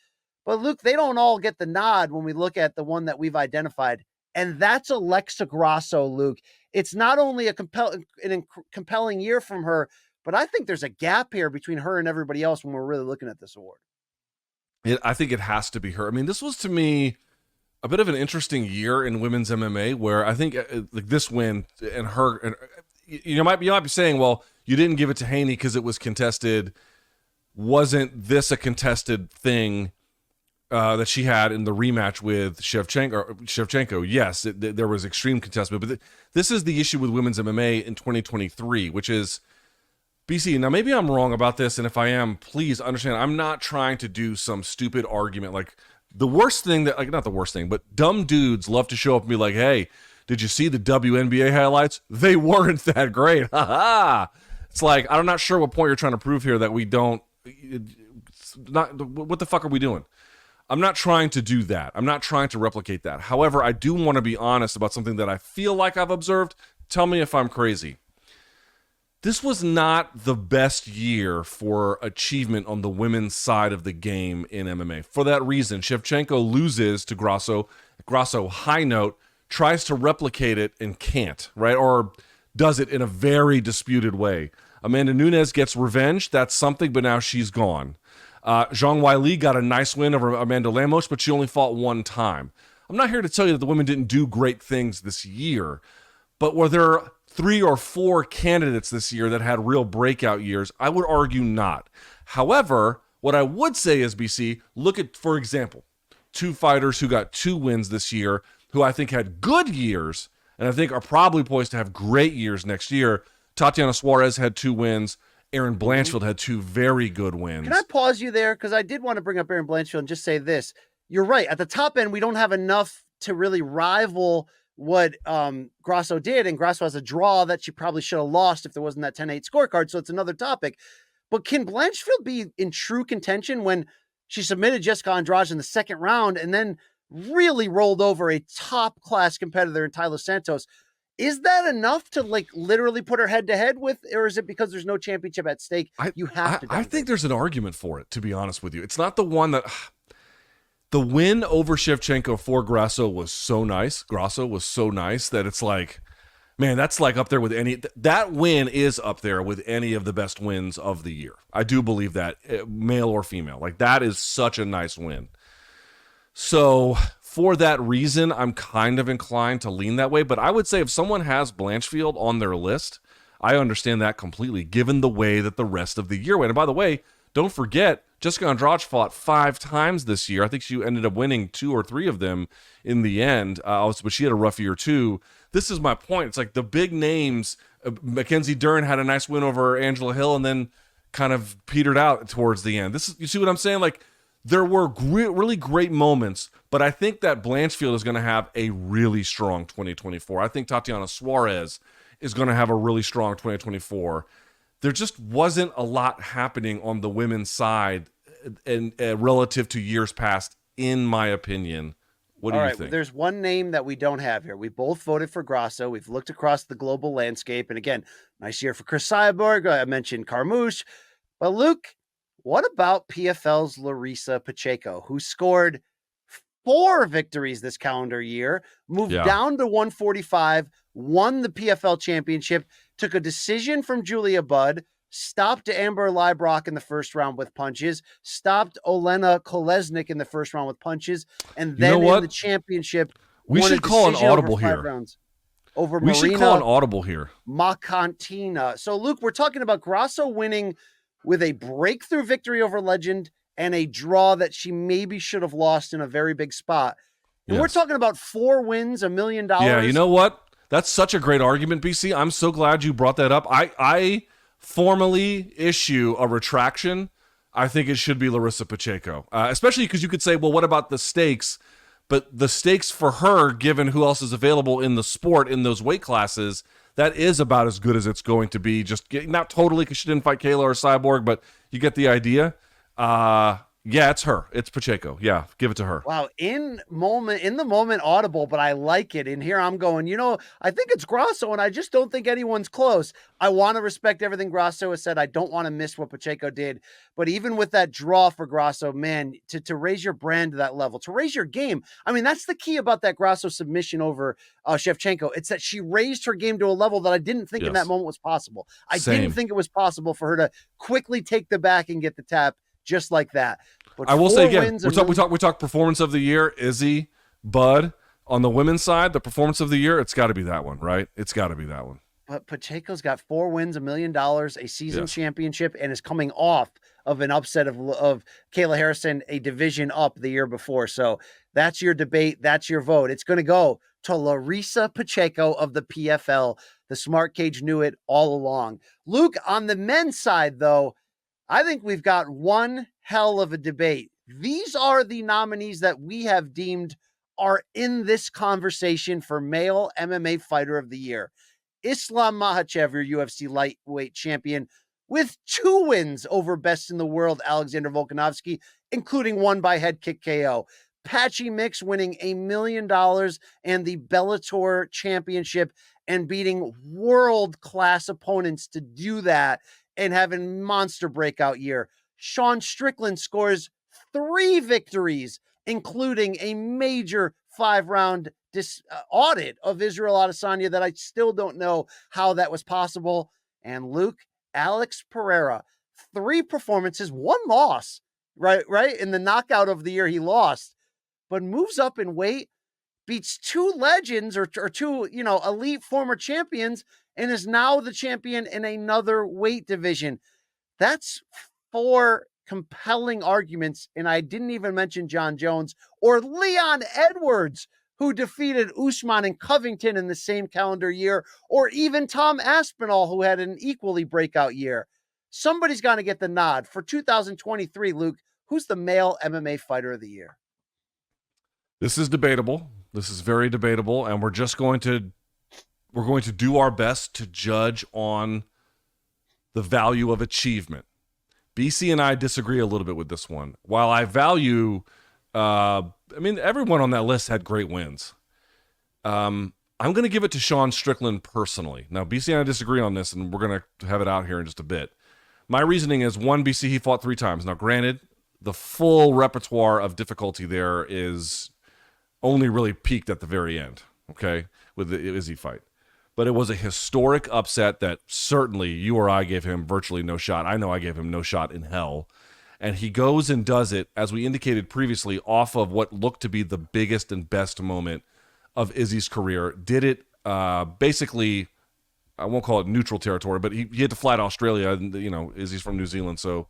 [SPEAKER 2] But Luke, they don't all get the nod when we look at the one that we've identified, and that's Alexa Grasso, Luke. It's not only a compelling year from her, but I think there's a gap here between her and everybody else when we're really looking at this award.
[SPEAKER 3] I think it has to be her. I mean, this was, to me, a bit of an interesting year in women's MMA, where I think like this win and her, and you might be saying, well, you didn't give it to Haney because it was contested. Wasn't this a contested thing that she had in the rematch with Shevchenko. Yes, there was extreme contestment, but this is the issue with women's MMA in 2023, which is BC. Now, maybe I'm wrong about this, and if I am, please understand, I'm not trying to do some stupid argument. Like, the worst thing that, like, not the worst thing, but dumb dudes love to show up and be like, hey, did you see the WNBA highlights? They weren't that great. Ha ha. It's like, I'm not sure what point you're trying to prove here that we don't, what the fuck are we doing? I'm not trying to do that. I'm not trying to replicate that. However, I do want to be honest about something that I feel like I've observed. Tell me if I'm crazy. This was not the best year for achievement on the women's side of the game in MMA. For that reason, Shevchenko loses to Grasso. Grasso, high note, tries to replicate it and can't, right? Or does it in a very disputed way. Amanda Nunes gets revenge. That's something, but now she's gone. Zhang Weili got a nice win over Amanda Lemos, but she only fought one time. I'm not here to tell you that the women didn't do great things this year, but were there 3 or 4 candidates this year that had real breakout years? I would argue not. However, what I would say is, BC, look at, for example, 2 fighters who got 2 wins this year, who I think had good years, and I think are probably poised to have great years next year. Tatiana Suarez had 2 wins. Aaron Blanchfield had 2 very good wins.
[SPEAKER 2] Can I pause you there? Because I did want to bring up Aaron Blanchfield and just say this. You're right. At the top end, we don't have enough to really rival what Grasso did, and Grasso has a draw that she probably should have lost if there wasn't that 10-8 scorecard, so it's another topic. But can Blanchfield be in true contention when she submitted Jessica Andrade in the second round and then really rolled over a top-class competitor in Tyler Santos? Is that enough to, like, literally put her head-to-head with, or is it because there's no championship at stake? You have to.
[SPEAKER 3] I think there's an argument for it, to be honest with you. It's not the one that... The win over Shevchenko for Grasso was so nice. Grasso was so nice that it's like, man, that's like up there with any... That win is up there with any of the best wins of the year. I do believe that, male or female. Like, that is such a nice win. So, for that reason, I'm kind of inclined to lean that way. But I would say if someone has Blanchfield on their list, I understand that completely, given the way that the rest of the year went. And by the way, don't forget, Jessica Andrade fought 5 times this year. I think she ended up winning 2 or 3 of them in the end, but she had a rough year too. This is my point. It's like the big names. Mackenzie Dern had a nice win over Angela Hill and then kind of petered out towards the end. You see what I'm saying? Like, there were really great moments, but I think that Blanchfield is going to have a really strong 2024. I think Tatiana Suarez is going to have a really strong 2024. There just wasn't a lot happening on the women's side and relative to years past, in my opinion. What do you think?
[SPEAKER 2] Well, there's one name that we don't have here. We both voted for Grasso. We've looked across the global landscape. And again, nice year for Chris Cyborg. I mentioned Carmouche. But Luke, what about PFL's Larissa Pacheco, who scored 4 victories this calendar year, moved down to 145, won the PFL championship, took a decision from Julia Budd, stopped Amber Leibrock in the first round with punches, stopped Olena Kolesnik in the first round with punches, and then in the championship,
[SPEAKER 3] we should call an audible here.
[SPEAKER 2] We
[SPEAKER 3] should call an audible here.
[SPEAKER 2] Macantina. So, Luke, we're talking about Grasso winning with a breakthrough victory over Legend and a draw that she maybe should have lost in a very big spot. And we're talking about 4 wins, $1 million.
[SPEAKER 3] Yeah, you know what? That's such a great argument, BC. I'm so glad you brought that up. I formally issue a retraction. I think it should be Larissa Pacheco, especially because you could say, well, what about the stakes? But the stakes for her, given who else is available in the sport in those weight classes, that is about as good as it's going to be. Not totally, because she didn't fight Kayla or Cyborg, but you get the idea. Yeah, it's her. It's Pacheco. Yeah, give it to her.
[SPEAKER 2] Wow, in the moment audible, but I like it. And here I'm going, I think it's Grasso, and I just don't think anyone's close. I want to respect everything Grasso has said. I don't want to miss what Pacheco did. But even with that draw for Grasso, man, to raise your brand to that level, to raise your game. I mean, that's the key about that Grasso submission over Shevchenko. It's that she raised her game to a level that I didn't think in that moment was possible. I didn't think it was possible for her to quickly take the back and get the tap just like that. But
[SPEAKER 3] I will say again, we talk performance of the year, Izzy, Bud. On the women's side, the performance of the year, it's got to be that one, right? It's got to be that one.
[SPEAKER 2] But Pacheco's got 4 wins, $1 million, a season championship, and is coming off of an upset of Kayla Harrison, a division up the year before. So that's your debate. That's your vote. It's going to go to Larissa Pacheco of the PFL. The Smart Cage knew it all along. Luke, on the men's side, though, I think we've got one hell of a debate. These are the nominees that we have deemed are in this conversation for male MMA fighter of the year. Islam Makhachev, your UFC lightweight champion, with 2 wins over best in the world Alexander Volkanovski, including one by head kick KO. Patchy Mix winning $1 million and the Bellator championship and beating world-class opponents to do that and having monster breakout year. Sean Strickland scores 3 victories, including a major 5-round audit of Israel Adesanya that I still don't know how that was possible. And Luke, Alex Pereira, 3 performances, 1 loss, right? In the knockout of the year he lost, but moves up in weight, beats 2 legends or 2, elite former champions, and is now the champion in another weight division. That's 4 compelling arguments, and I didn't even mention John Jones or Leon Edwards, who defeated Usman and Covington in the same calendar year, or even Tom Aspinall, who had an equally breakout year. Somebody's got to get the nod. For 2023, Luke, who's the male MMA fighter of the year?
[SPEAKER 3] This is debatable. This is very debatable, and we're going to do our best to judge on the value of achievement. BC and I disagree a little bit with this one. While I value, everyone on that list had great wins. I'm going to give it to Sean Strickland personally. Now, BC and I disagree on this, and we're going to have it out here in just a bit. My reasoning is, 1, BC, he fought 3 times. Now, granted, the full repertoire of difficulty there is only really peaked at the very end, okay, with the Izzy fight. But it was a historic upset that certainly you or I gave him virtually no shot. I know I gave him no shot in hell. And he goes and does it, as we indicated previously, off of what looked to be the biggest and best moment of Izzy's career. Did it basically, I won't call it neutral territory, but he had to fly to Australia. And, Izzy's from New Zealand, so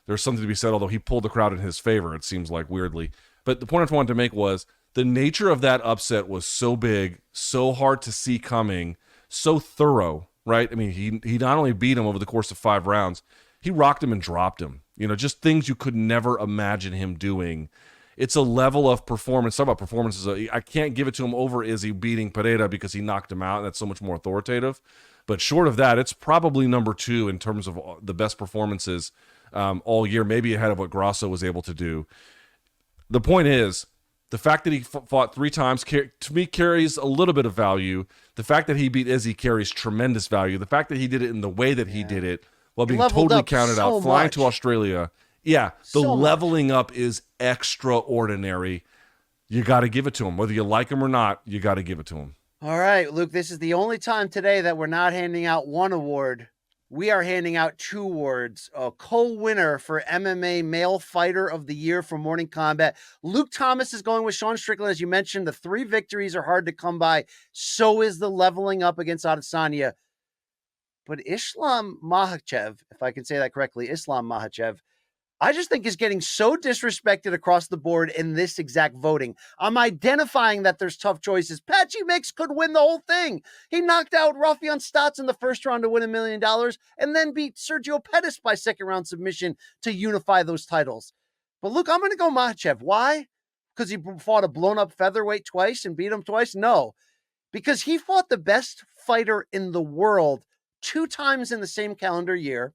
[SPEAKER 3] there's something to be said, although he pulled the crowd in his favor, it seems like, weirdly. But the point I wanted to make was the nature of that upset was so big, so hard to see coming, so thorough, right? I mean, he not only beat him over the course of 5 rounds, he rocked him and dropped him. Just things you could never imagine him doing. It's a level of performance. Talk about performances. I can't give it to him over Izzy beating Pereira because he knocked him out, and that's so much more authoritative. But short of that, it's probably number 2 in terms of the best performances all year, maybe ahead of what Grasso was able to do. The point is, the fact that he fought 3 times, to me, carries a little bit of value. The fact that he beat Izzy carries tremendous value. The fact that he did it in the way that he did it, while being totally counted out, flying to Australia. Yeah, the leveling up is extraordinary. You got to give it to him. Whether you like him or not, you got to give it to him.
[SPEAKER 2] All right, Luke, this is the only time today that we're not handing out 1 award. We are handing out 2 awards. A co-winner for MMA Male Fighter of the Year for Morning Combat. Luke Thomas is going with Sean Strickland. As you mentioned, the 3 victories are hard to come by. So is the leveling up against Adesanya. But Islam Makhachev, if I can say that correctly, Islam Makhachev, I just think is getting so disrespected across the board in this exact voting. I'm identifying that there's tough choices. Patchy Mix could win the whole thing. He knocked out Rafion Stotts in the first round to win $1 million and then beat Sergio Pettis by 2nd round submission to unify those titles. But look, I'm going to go Makhachev. Why? Because he fought a blown up featherweight twice and beat him twice? No, because he fought the best fighter in the world 2 times in the same calendar year.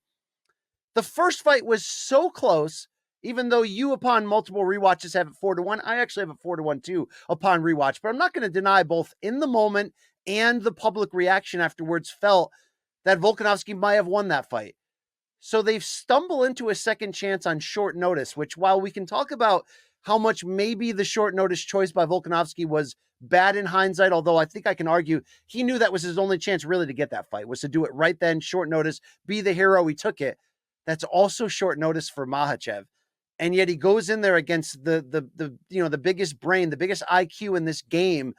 [SPEAKER 2] The first fight was so close, even though you, upon multiple rewatches, have it 4-1. I actually have it 4-1 too upon rewatch, but I'm not going to deny both in the moment and the public reaction afterwards felt that Volkanovski might have won that fight. So they've stumbled into a second chance on short notice, which, while we can talk about how much maybe the short notice choice by Volkanovski was bad in hindsight, although I think I can argue he knew that was his only chance really to get that fight, was to do it right then, short notice, be the hero. He took it. That's also short notice for Makhachev. And yet he goes in there against the biggest brain, the biggest IQ in this game,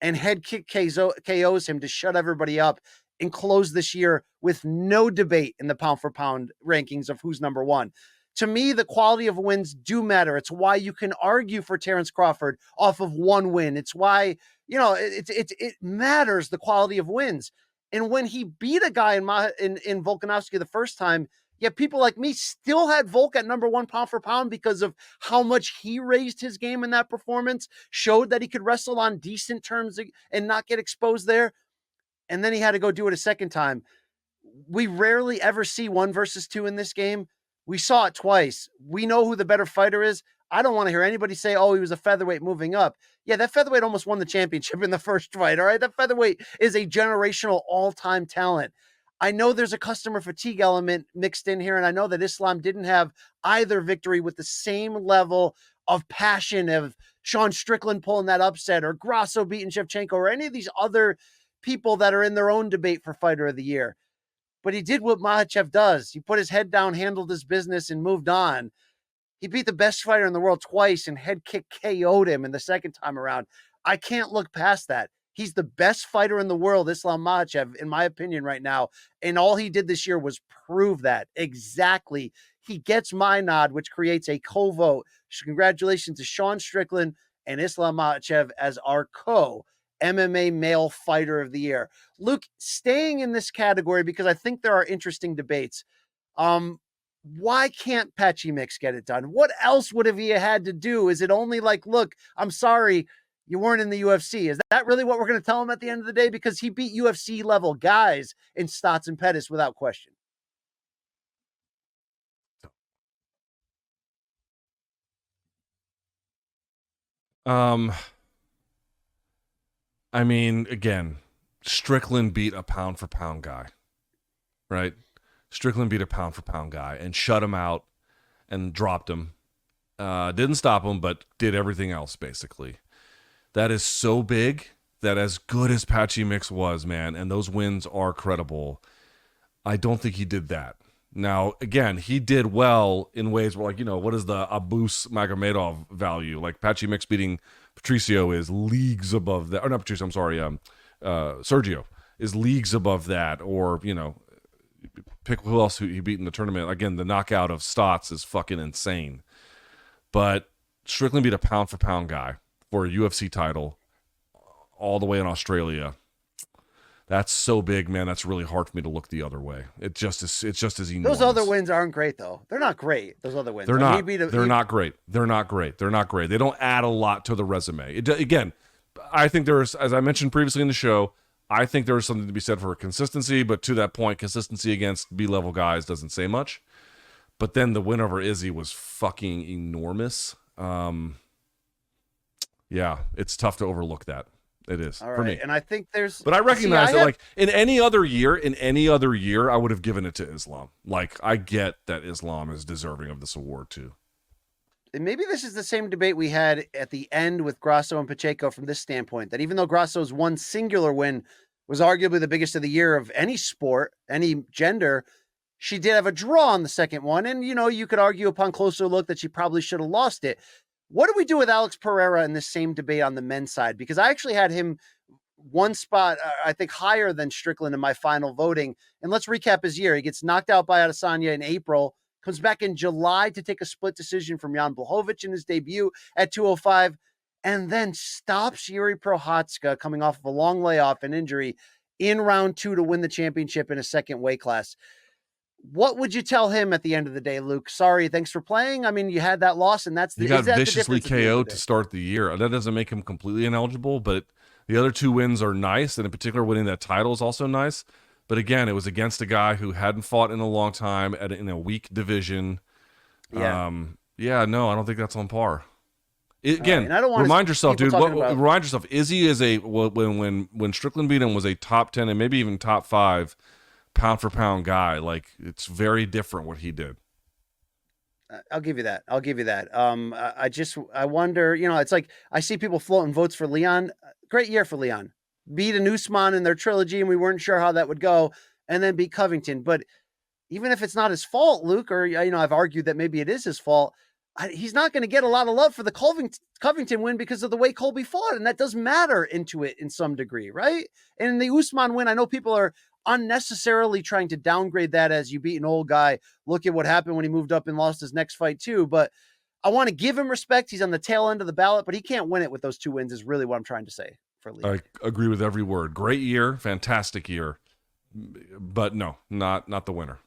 [SPEAKER 2] and head kick KOs him to shut everybody up and close this year with no debate in the pound for pound rankings of who's number one. To me, the quality of wins do matter. It's why you can argue for Terrence Crawford off of one win. It's why, it matters, the quality of wins. And when he beat a guy in Volkanovski the first time, yet people like me still had Volk at number one pound for pound because of how much he raised his game in that performance, showed that he could wrestle on decent terms and not get exposed there. And then he had to go do it a second time. We rarely ever see 1 versus 2 in this game. We saw it twice. We know who the better fighter is. I don't want to hear anybody say, oh, he was a featherweight moving up. Yeah, that featherweight almost won the championship in the first fight, all right? That featherweight is a generational all-time talent. I know there's a customer fatigue element mixed in here, and I know that Islam didn't have either victory with the same level of passion of Sean Strickland pulling that upset or Grasso beating Shevchenko or any of these other people that are in their own debate for Fighter of the Year. But he did what Makhachev does. He put his head down, handled his business, and moved on. He beat the best fighter in the world twice and head kick KO'd him in the second time around. I can't look past that. He's the best fighter in the world, Islam Makhachev, in my opinion right now. And all he did this year was prove that. Exactly. He gets my nod, which creates a co-vote. Congratulations to Sean Strickland and Islam Makhachev as our MMA male fighter of the year. Luke, staying in this category because I think there are interesting debates. Why can't Patchy Mix get it done? What else would have he had to do? Is it only like, look, I'm sorry, you weren't in the UFC? Is that really what we're going to tell him at the end of the day? Because he beat UFC level guys in Stotts and Pettis without question.
[SPEAKER 3] I mean, again, Strickland beat a pound for pound guy, right? Strickland beat a pound for pound guy and shut him out and dropped him. Didn't stop him, but did everything else, basically. That is so big that as good as Patchy Mix was, man, and those wins are credible, I don't think he did that. Now, again, he did well in ways where, like, what is the Abus Magomedov value? Like, Patchy Mix beating Patricio is leagues above that. Or not Patricio, I'm sorry, Sergio is leagues above that. Or, pick who else he beat in the tournament. Again, the knockout of Stotts is fucking insane. But Strickland beat a pound for pound guy for a UFC title all the way in Australia. That's so big, man. That's really hard for me to look the other way. It's just as enormous.
[SPEAKER 2] Those other wins aren't great, though. They're not great. Those other wins.
[SPEAKER 3] They're not. They're not great. They're not great. They're not great. They don't add a lot to the resume. Again, I think there's, as I mentioned previously in the show, I think there's something to be said for consistency. But to that point, consistency against B-level guys doesn't say much. But then the win over Izzy was fucking enormous. Yeah, it's tough to overlook that. It is for me.
[SPEAKER 2] And I think
[SPEAKER 3] but I recognize that, like, in any other year, I would have given it to Islam. Like, I get that Islam is deserving of this award too.
[SPEAKER 2] And maybe this is the same debate we had at the end with Grasso and Pacheco from this standpoint, that even though Grasso's one singular win was arguably the biggest of the year of any sport, any gender, she did have a draw on the second one. And, you could argue upon closer look that she probably should have lost it. What do we do with Alex Pereira in this same debate on the men's side? Because I actually had him one spot, I think, higher than Strickland in my final voting. And let's recap his year. He gets knocked out by Adesanya in April, comes back in July to take a split decision from Jan Blachowicz in his debut at 205, and then stops Yuri Prochazka coming off of a long layoff and injury in round 2 to win the championship in a second weight class. What would you tell him at the end of the day, Luke? Sorry, thanks for playing. I mean, you had that loss, and
[SPEAKER 3] he got viciously KO'd to start the year. That doesn't make him completely ineligible, but the other 2 wins are nice, and in particular, winning that title is also nice. But again, it was against a guy who hadn't fought in a long time in a weak division.
[SPEAKER 2] Yeah.
[SPEAKER 3] I don't think that's on par. Again,
[SPEAKER 2] I don't want
[SPEAKER 3] remind yourself, dude. Remind yourself, Izzy is when Strickland beat him was a top 10 and maybe even top 5 pound for pound guy. Like, it's very different what he did.
[SPEAKER 2] I'll give you that. I wonder, it's like I see people floating votes for Leon. Great year for Leon. Beat an Usman in their trilogy, and we weren't sure how that would go, and then beat Covington. But even if it's not his fault, Luke, or, I've argued that maybe it is his fault, he's not going to get a lot of love for the Covington win because of the way Colby fought, and that does matter into it in some degree, right? And in the Usman win, I know people are unnecessarily trying to downgrade that as you beat an old guy. Look at what happened when he moved up and lost his next fight too. But I want to give him respect. He's on the tail end of the ballot, but he can't win it with those 2 wins is really what I'm trying to say for Lee.
[SPEAKER 3] I agree with every word. Great year, fantastic year, but no, not the winner.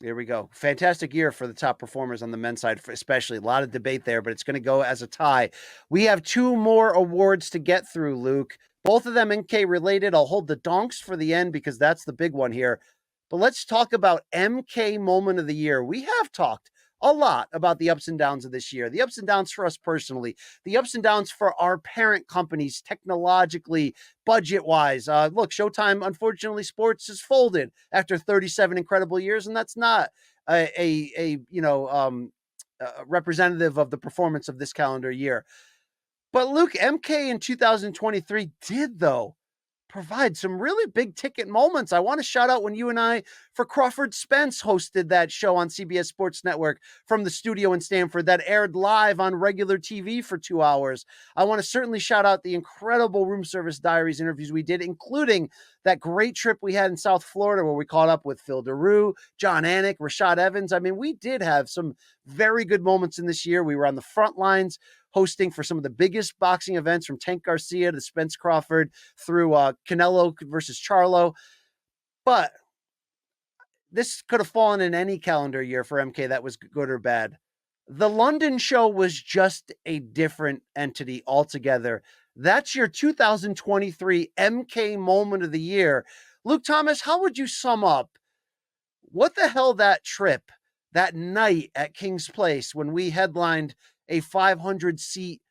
[SPEAKER 2] Here we go. Fantastic year for the top performers on the men's side, especially. A lot of debate there, but it's going to go as a tie. We have 2 more awards to get through, Luke. Both of them MK related. I'll hold the donks for the end because that's the big one here. But let's talk about MK moment of the year. We have talked a lot about the ups and downs of this year, the ups and downs for us personally, the ups and downs for our parent companies, technologically, budget-wise. Look, Showtime, unfortunately, sports has folded after 37 incredible years, and that's not a representative of the performance of this calendar year. But Luke, MK in 2023 did, though, provide some really big ticket moments. I want to shout out when you and I, for Crawford Spence, hosted that show on CBS Sports Network from the studio in Stamford that aired live on regular TV for 2 hours. I want to certainly shout out the incredible Room Service Diaries interviews we did, including that great trip we had in South Florida where we caught up with Phil DeRue, John Anik, Rashad Evans. I mean, we did have some very good moments in this year. We were on the front lines hosting for some of the biggest boxing events, from Tank Garcia to Spence Crawford through Canelo versus Charlo. But this could have fallen in any calendar year for MK that was good or bad. The London show was just a different entity altogether. That's your 2023 MK moment of the year. Luke Thomas, how would you sum up what the hell that trip, that night at King's Place when we headlined a 500-seat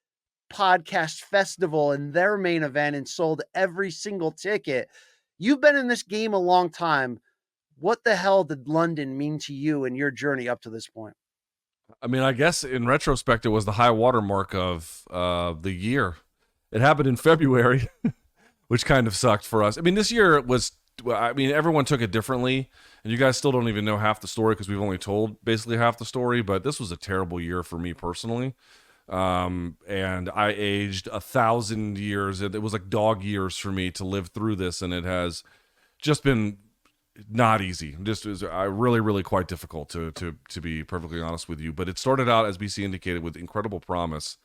[SPEAKER 2] podcast festival in their main event and sold every single ticket? You've been in this game a long time. What the hell did London mean to you in your journey up to this point?
[SPEAKER 3] I mean, I guess in retrospect, it was the high watermark of the year. It happened in February, which kind of sucked for us. I mean, this year was, I mean, everyone took it differently, and you guys still don't even know half the story because we've only told basically half the story, but this was a terrible year for me personally. And I aged 1,000 years. It was like dog years for me to live through this, and it has just been not easy. Just really, really quite difficult to be perfectly honest with you. But it started out, as BC indicated, with incredible promise.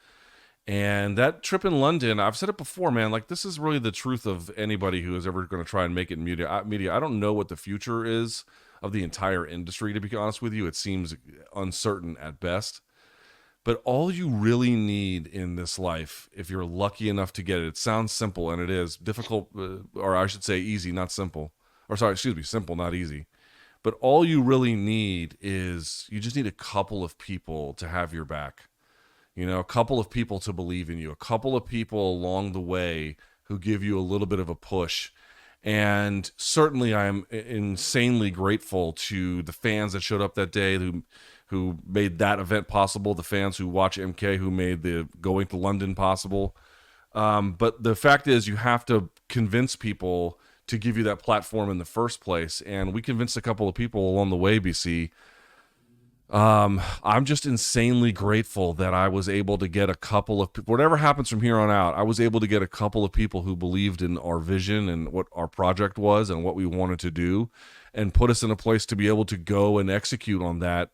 [SPEAKER 3] And that trip in London, I've said it before, man, like this is really the truth of anybody who is ever going to try and make it in media. I don't know what the future is of the entire industry, to be honest with you. It seems uncertain at best. But all you really need in this life, if you're lucky enough to get it, it sounds simple, and it is difficult, or I should say easy, not simple. Or sorry, excuse me, simple, not easy. But all you really need is, you just need a couple of people to have your back. You know, a couple of people to believe in you, a couple of people along the way who give you a little bit of a push. And certainly I am insanely grateful to the fans that showed up that day, who made that event possible, the fans who watch MK, who made the going to London possible. But the fact is, you have to convince people to give you that platform in the first place. And we convinced a couple of people along the way, BC. I'm just insanely grateful that I was able to get a couple of, whatever happens from here on out, I was able to get a couple of people who believed in our vision and what our project was and what we wanted to do, and put us in a place to be able to go and execute on that.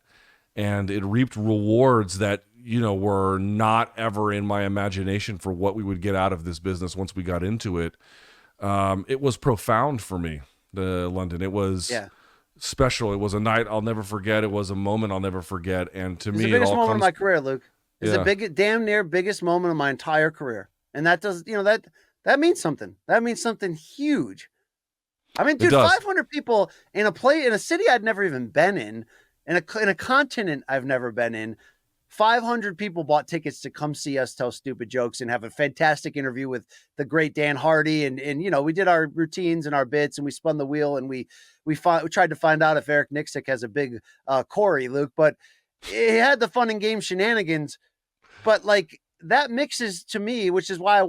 [SPEAKER 3] And it reaped rewards that, you know, were not ever in my imagination for what we would get out of this business once we got into it. It was profound for me, the London. It was special. It was a night I'll never forget. It was a moment I'll never forget. And to me,
[SPEAKER 2] the biggest moment of my career, Luke. It's the damn near biggest moment of my entire career. And that does, you know, that means something. That means something huge. I mean, dude, 500 people in a city I'd never even been in a continent I've never been in. 500 people bought tickets to come see us tell stupid jokes and have a fantastic interview with the great Dan Hardy. And you know, we did our routines and our bits, and we spun the wheel, and we tried to find out if Eric Nixick has a big Corey, Luke, but it had the fun and game shenanigans. But like, that mixes to me, which is why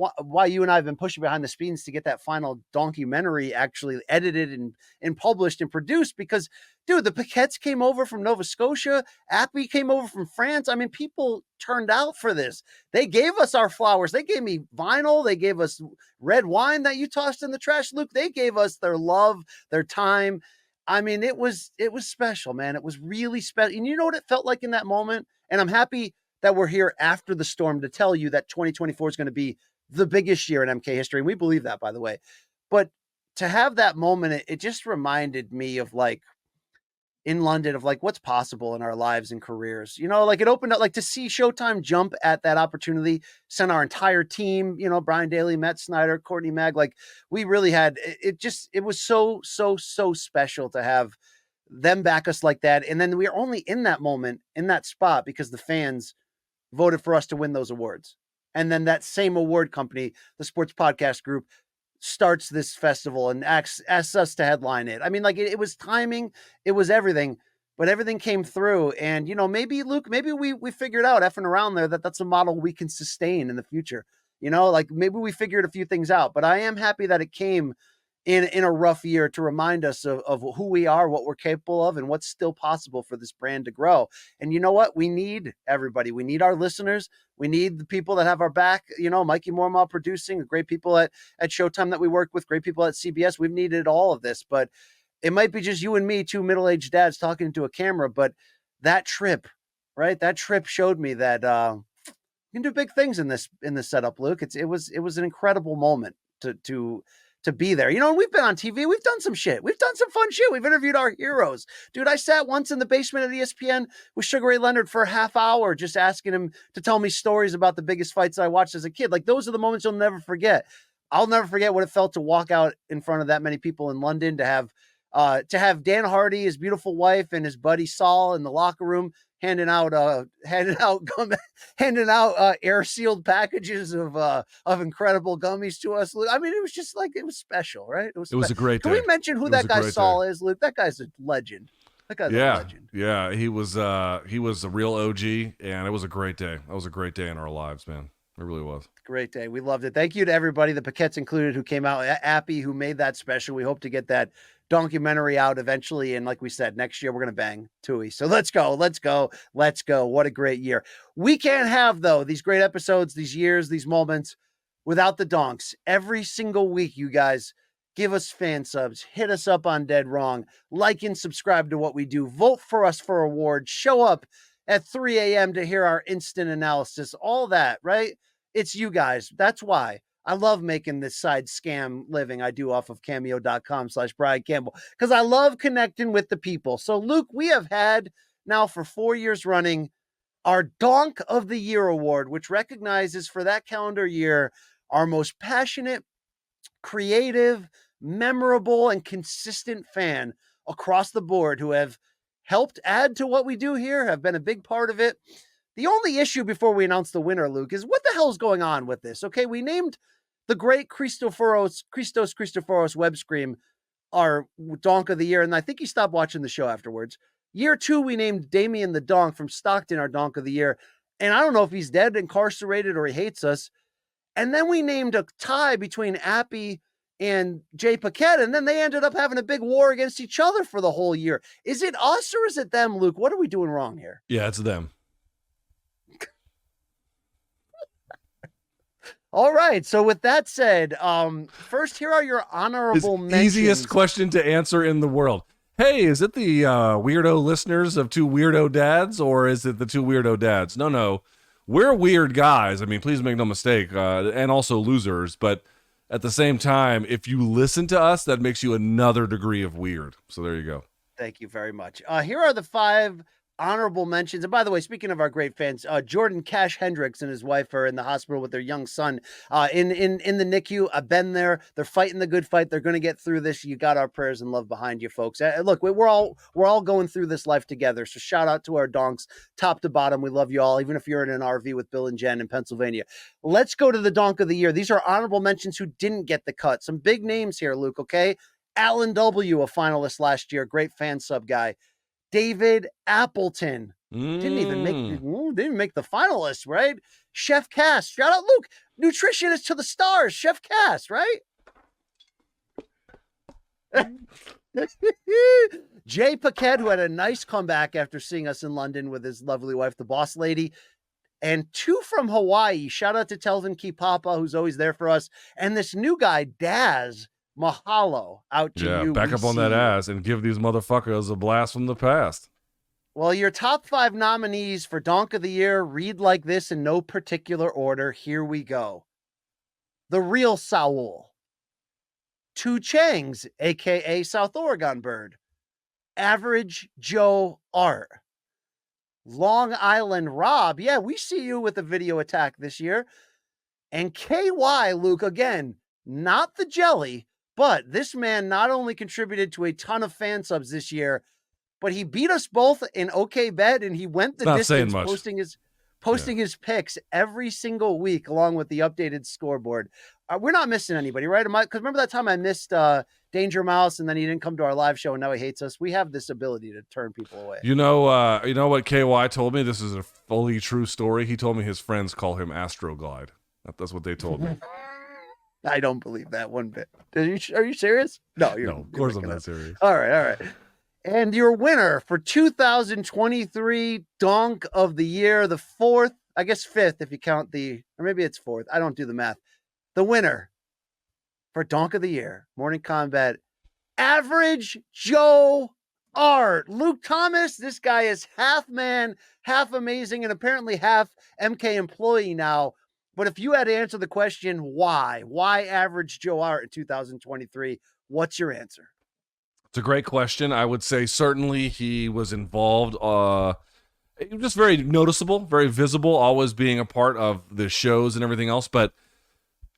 [SPEAKER 2] you and I have been pushing behind the scenes to get that final documentary actually edited and published and produced, because dude, the Paquettes came over from Nova Scotia, Appy came over from France. I mean, people turned out for this. They gave us our flowers. They gave me vinyl. They gave us red wine that you tossed in the trash, Luke. They gave us their love, their time. I mean, it was special, man. It was really special. And you know what it felt like in that moment? And I'm happy that we're here after the storm to tell you that 2024 is going to be the biggest year in MK history. And we believe that, by the way. But to have that moment, it just reminded me of like in London of like what's possible in our lives and careers. You know, like it opened up, like to see Showtime jump at that opportunity, send our entire team, you know, Brian Daly, Matt Snyder, Courtney Mag, like we really had, it was so special to have them back us like that. And then we are only in that moment, in that spot, because the fans voted for us to win those awards. And then that same award company, the Sports Podcast Group, starts this festival and asks us to headline it. I mean, like it was timing, it was everything, but everything came through. And, you know, maybe Luke, maybe we figured out effing around there that's a model we can sustain in the future. You know, like maybe we figured a few things out, but I am happy that it came in a rough year to remind us of who we are, what we're capable of, and what's still possible for this brand to grow. And you know what? We need everybody. We need our listeners. We need the people that have our back. You know, Mikey Mormont producing, great people at Showtime that we work with, great people at CBS. We've needed all of this, but it might be just you and me, two middle-aged dads talking into a camera. But that trip, right? That trip showed me that you can do big things in this setup, Luke. It was an incredible moment to be there. You know, we've been on TV. We've done some shit. We've done some fun shit. We've interviewed our heroes. Dude, I sat once in the basement of ESPN with Sugar Ray Leonard for a half hour just asking him to tell me stories about the biggest fights I watched as a kid. Like, those are the moments you'll never forget. I'll never forget what it felt to walk out in front of that many people in London, to have Dan Hardy, his beautiful wife, and his buddy Saul in the locker room handing out air sealed packages of incredible gummies to us. I mean, it was just like, it was special, right? It was
[SPEAKER 3] a great day.
[SPEAKER 2] Can we mention who that guy Saul is, Luke? That guy's a legend. That guy's a legend.
[SPEAKER 3] Yeah, he was a real OG, and it was a great day. That was a great day in our lives, man. It really was.
[SPEAKER 2] Great day. We loved it. Thank you to everybody, the Paquettes included, who came out, Appy, who made that special. We hope to get that documentary out eventually. And like we said, next year we're going to bang Tui. So let's go. What a great year. We can't have, though, these great episodes, these years, these moments without the donks. Every single week, you guys give us fan subs, hit us up on Dead Wrong, like and subscribe to what we do, vote for us for awards, show up at 3 a.m. to hear our instant analysis, all that, right? It's you guys. That's why I love making this side scam living I do off of cameo.com/Brian Campbell, because I love connecting with the people. So, Luke, we have had now for 4 years running our Donk of the Year award, which recognizes for that calendar year our most passionate, creative, memorable, and consistent fan across the board who have helped add to what we do here, have been a big part of it. The only issue before we announce the winner, Luke, is what the hell's going on with this? Okay, we named the great Christos Christoforos web scream our Donk of the Year, and I think he stopped watching the show afterwards. Year 2, we named Damien the Donk from Stockton our Donk of the Year, and I don't know if he's dead, incarcerated, or he hates us. And then we named a tie between Appy and Jay Paquette, and then they ended up having a big war against each other for the whole year. Is it us or is it them, Luke? What are we doing wrong here?
[SPEAKER 3] Yeah, it's them.
[SPEAKER 2] All right. So with that said, first, here are your honorable mentions.
[SPEAKER 3] Easiest question to answer in the world. Hey, is it the weirdo listeners of Two Weirdo Dads, or is it the Two Weirdo Dads? No. We're weird guys. I mean, please make no mistake, and also losers. But at the same time, if you listen to us, that makes you another degree of weird. So there you go.
[SPEAKER 2] Thank you very much. Here are the 5 honorable mentions. And by the way, speaking of our great fans, Jordan Cash Hendricks and his wife are in the hospital with their young son in the NICU. I've been there. They're fighting the good fight. They're going to get through this. You got our prayers and love behind you, folks. Look, we're all going through this life together. So shout out to our donks, top to bottom. We love you all, even if you're in an RV with Bill and Jen in Pennsylvania. Let's go to the Donk of the Year. These are honorable mentions who didn't get the cut. Some big names here, Luke, okay? Alan W., a finalist last year, great fan sub guy. David Appleton didn't even make the finalists, right? Chef Cass. Shout out, Luke. Nutritionist to the stars. Chef Cass, right? Jay Paquette, who had a nice comeback after seeing us in London with his lovely wife, the boss lady. And 2 from Hawaii. Shout out to Telvin Kipapa, who's always there for us. And this new guy, Daz. Mahalo out to you.
[SPEAKER 3] Back up on that ass and give these motherfuckers a blast from the past.
[SPEAKER 2] Well, your top 5 nominees for Donk of the Year read like this in no particular order. Here we go. The Real Saul. 2 Changs, a.k.a. South Oregon Bird. Average Joe Art. Long Island Rob. Yeah, we see you with a video attack this year. And KY, Luke, again, not the jelly, but this man not only contributed to a ton of fan subs this year, but he beat us both in OK Bet, and he went the distance posting his picks every single week along with the updated scoreboard. We're not missing anybody, right? Because remember that time I missed Danger Mouse, and then he didn't come to our live show, and now he hates us. We have this ability to turn people away.
[SPEAKER 3] You know what KY told me? This is a fully true story. He told me his friends call him Astroglide. That's what they told me.
[SPEAKER 2] I don't believe that one bit. Are you serious? No,
[SPEAKER 3] of course I'm not serious.
[SPEAKER 2] All right. And your winner for 2023 Donk of the Year, the 4th, I guess 5th if you count or maybe it's 4th. I don't do the math. The winner for Donk of the Year, Morning Kombat, Average Joe Art. Luke Thomas, this guy is half man, half amazing, and apparently half MK employee now. But if you had to answer the question, why Average Joe Art in 2023, what's your answer?
[SPEAKER 3] It's a great question. I would say certainly he was involved. Just very noticeable, very visible, always being a part of the shows and everything else, but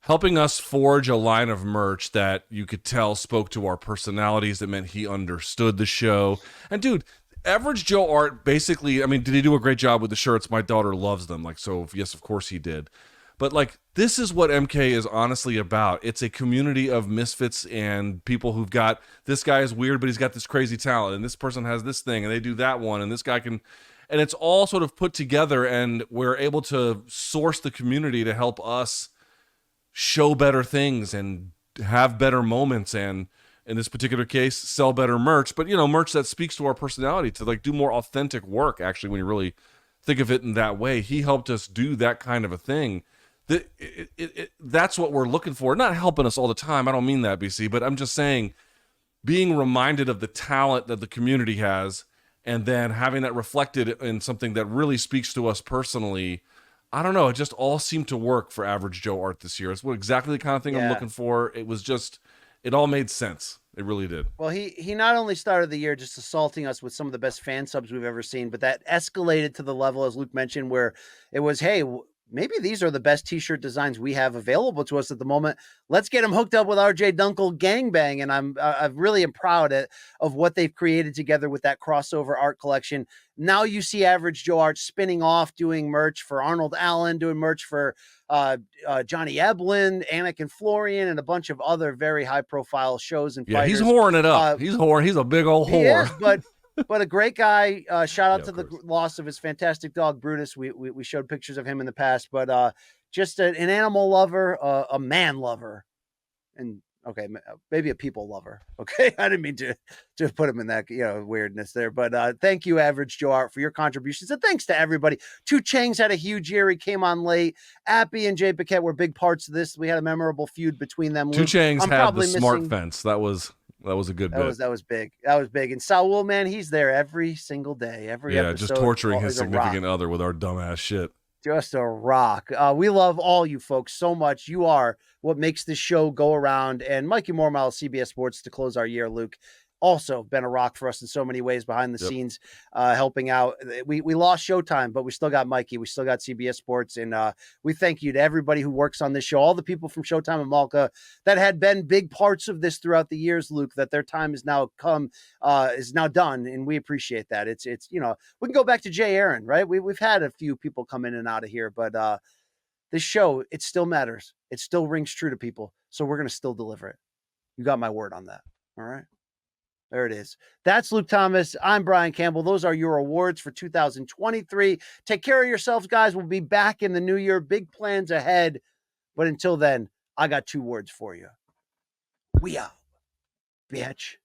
[SPEAKER 3] helping us forge a line of merch that you could tell spoke to our personalities. That meant he understood the show. And dude, Average Joe Art basically, I mean, did he do a great job with the shirts? My daughter loves them. So yes, of course he did. But this is what MK is honestly about. It's a community of misfits and people who've got, this guy is weird, but he's got this crazy talent, and this person has this thing, and they do that one, and this guy can, and it's all sort of put together, and we're able to source the community to help us show better things and have better moments, and in this particular case, sell better merch, but merch that speaks to our personality, to do more authentic work, actually, when you really think of it in that way. He helped us do that kind of a thing. That's what we're looking for. Not helping us all the time. I don't mean that, BC, but I'm just saying being reminded of the talent that the community has and then having that reflected in something that really speaks to us personally. I don't know. It just all seemed to work for Average Joe Art this year. It's exactly the kind of thing I'm looking for. It was just, it all made sense. It really did.
[SPEAKER 2] Well, he not only started the year just assaulting us with some of the best fan subs we've ever seen, but that escalated to the level, as Luke mentioned, where it was, hey, maybe these are the best t-shirt designs we have available to us at the moment. Let's get them hooked up with RJ Dunkel Gangbang. And I really am proud of what they've created together with that crossover art collection. Now you see Average Joe Art spinning off, doing merch for Arnold Allen, doing merch for Johnny Eblin, Anakin Florian, and a bunch of other very high profile shows and fighters.
[SPEAKER 3] He's whoring it up. He's a big old whore.
[SPEAKER 2] He is, but a great guy. Shout out to the loss of his fantastic dog, Brutus. We showed pictures of him in the past, but just an animal lover, a man lover, and okay, maybe a people lover. Okay, I didn't mean to put him in that weirdness there, but thank you, Average Joe Art, for your contributions, and thanks to everybody. 2 Changs had a huge year. He came on late. Appy and Jay Paquette were big parts of this. We had a memorable feud between them.
[SPEAKER 3] 2 Changs had the smart fence. That was a good bit.
[SPEAKER 2] That was big. That was big. And Saul, man, he's there every single day. Every episode,
[SPEAKER 3] just torturing his significant other with our dumbass shit.
[SPEAKER 2] Just a rock. We love all you folks so much. You are what makes this show go around. And Mikey Mormile, CBS Sports, to close our year, Luke, also been a rock for us in so many ways behind the scenes, helping out. We lost Showtime, but we still got Mikey. We still got CBS Sports. And we thank you to everybody who works on this show, all the people from Showtime and Malka that had been big parts of this throughout the years, Luke, that their time is now done. And we appreciate that. It's we can go back to Jay Aaron, right? We've had a few people come in and out of here, but this show, it still matters. It still rings true to people. So we're going to still deliver it. You got my word on that. All right. There it is. That's Luke Thomas. I'm Brian Campbell. Those are your awards for 2023. Take care of yourselves, guys. We'll be back in the new year. Big plans ahead. But until then, I got 2 words for you. We out, bitch.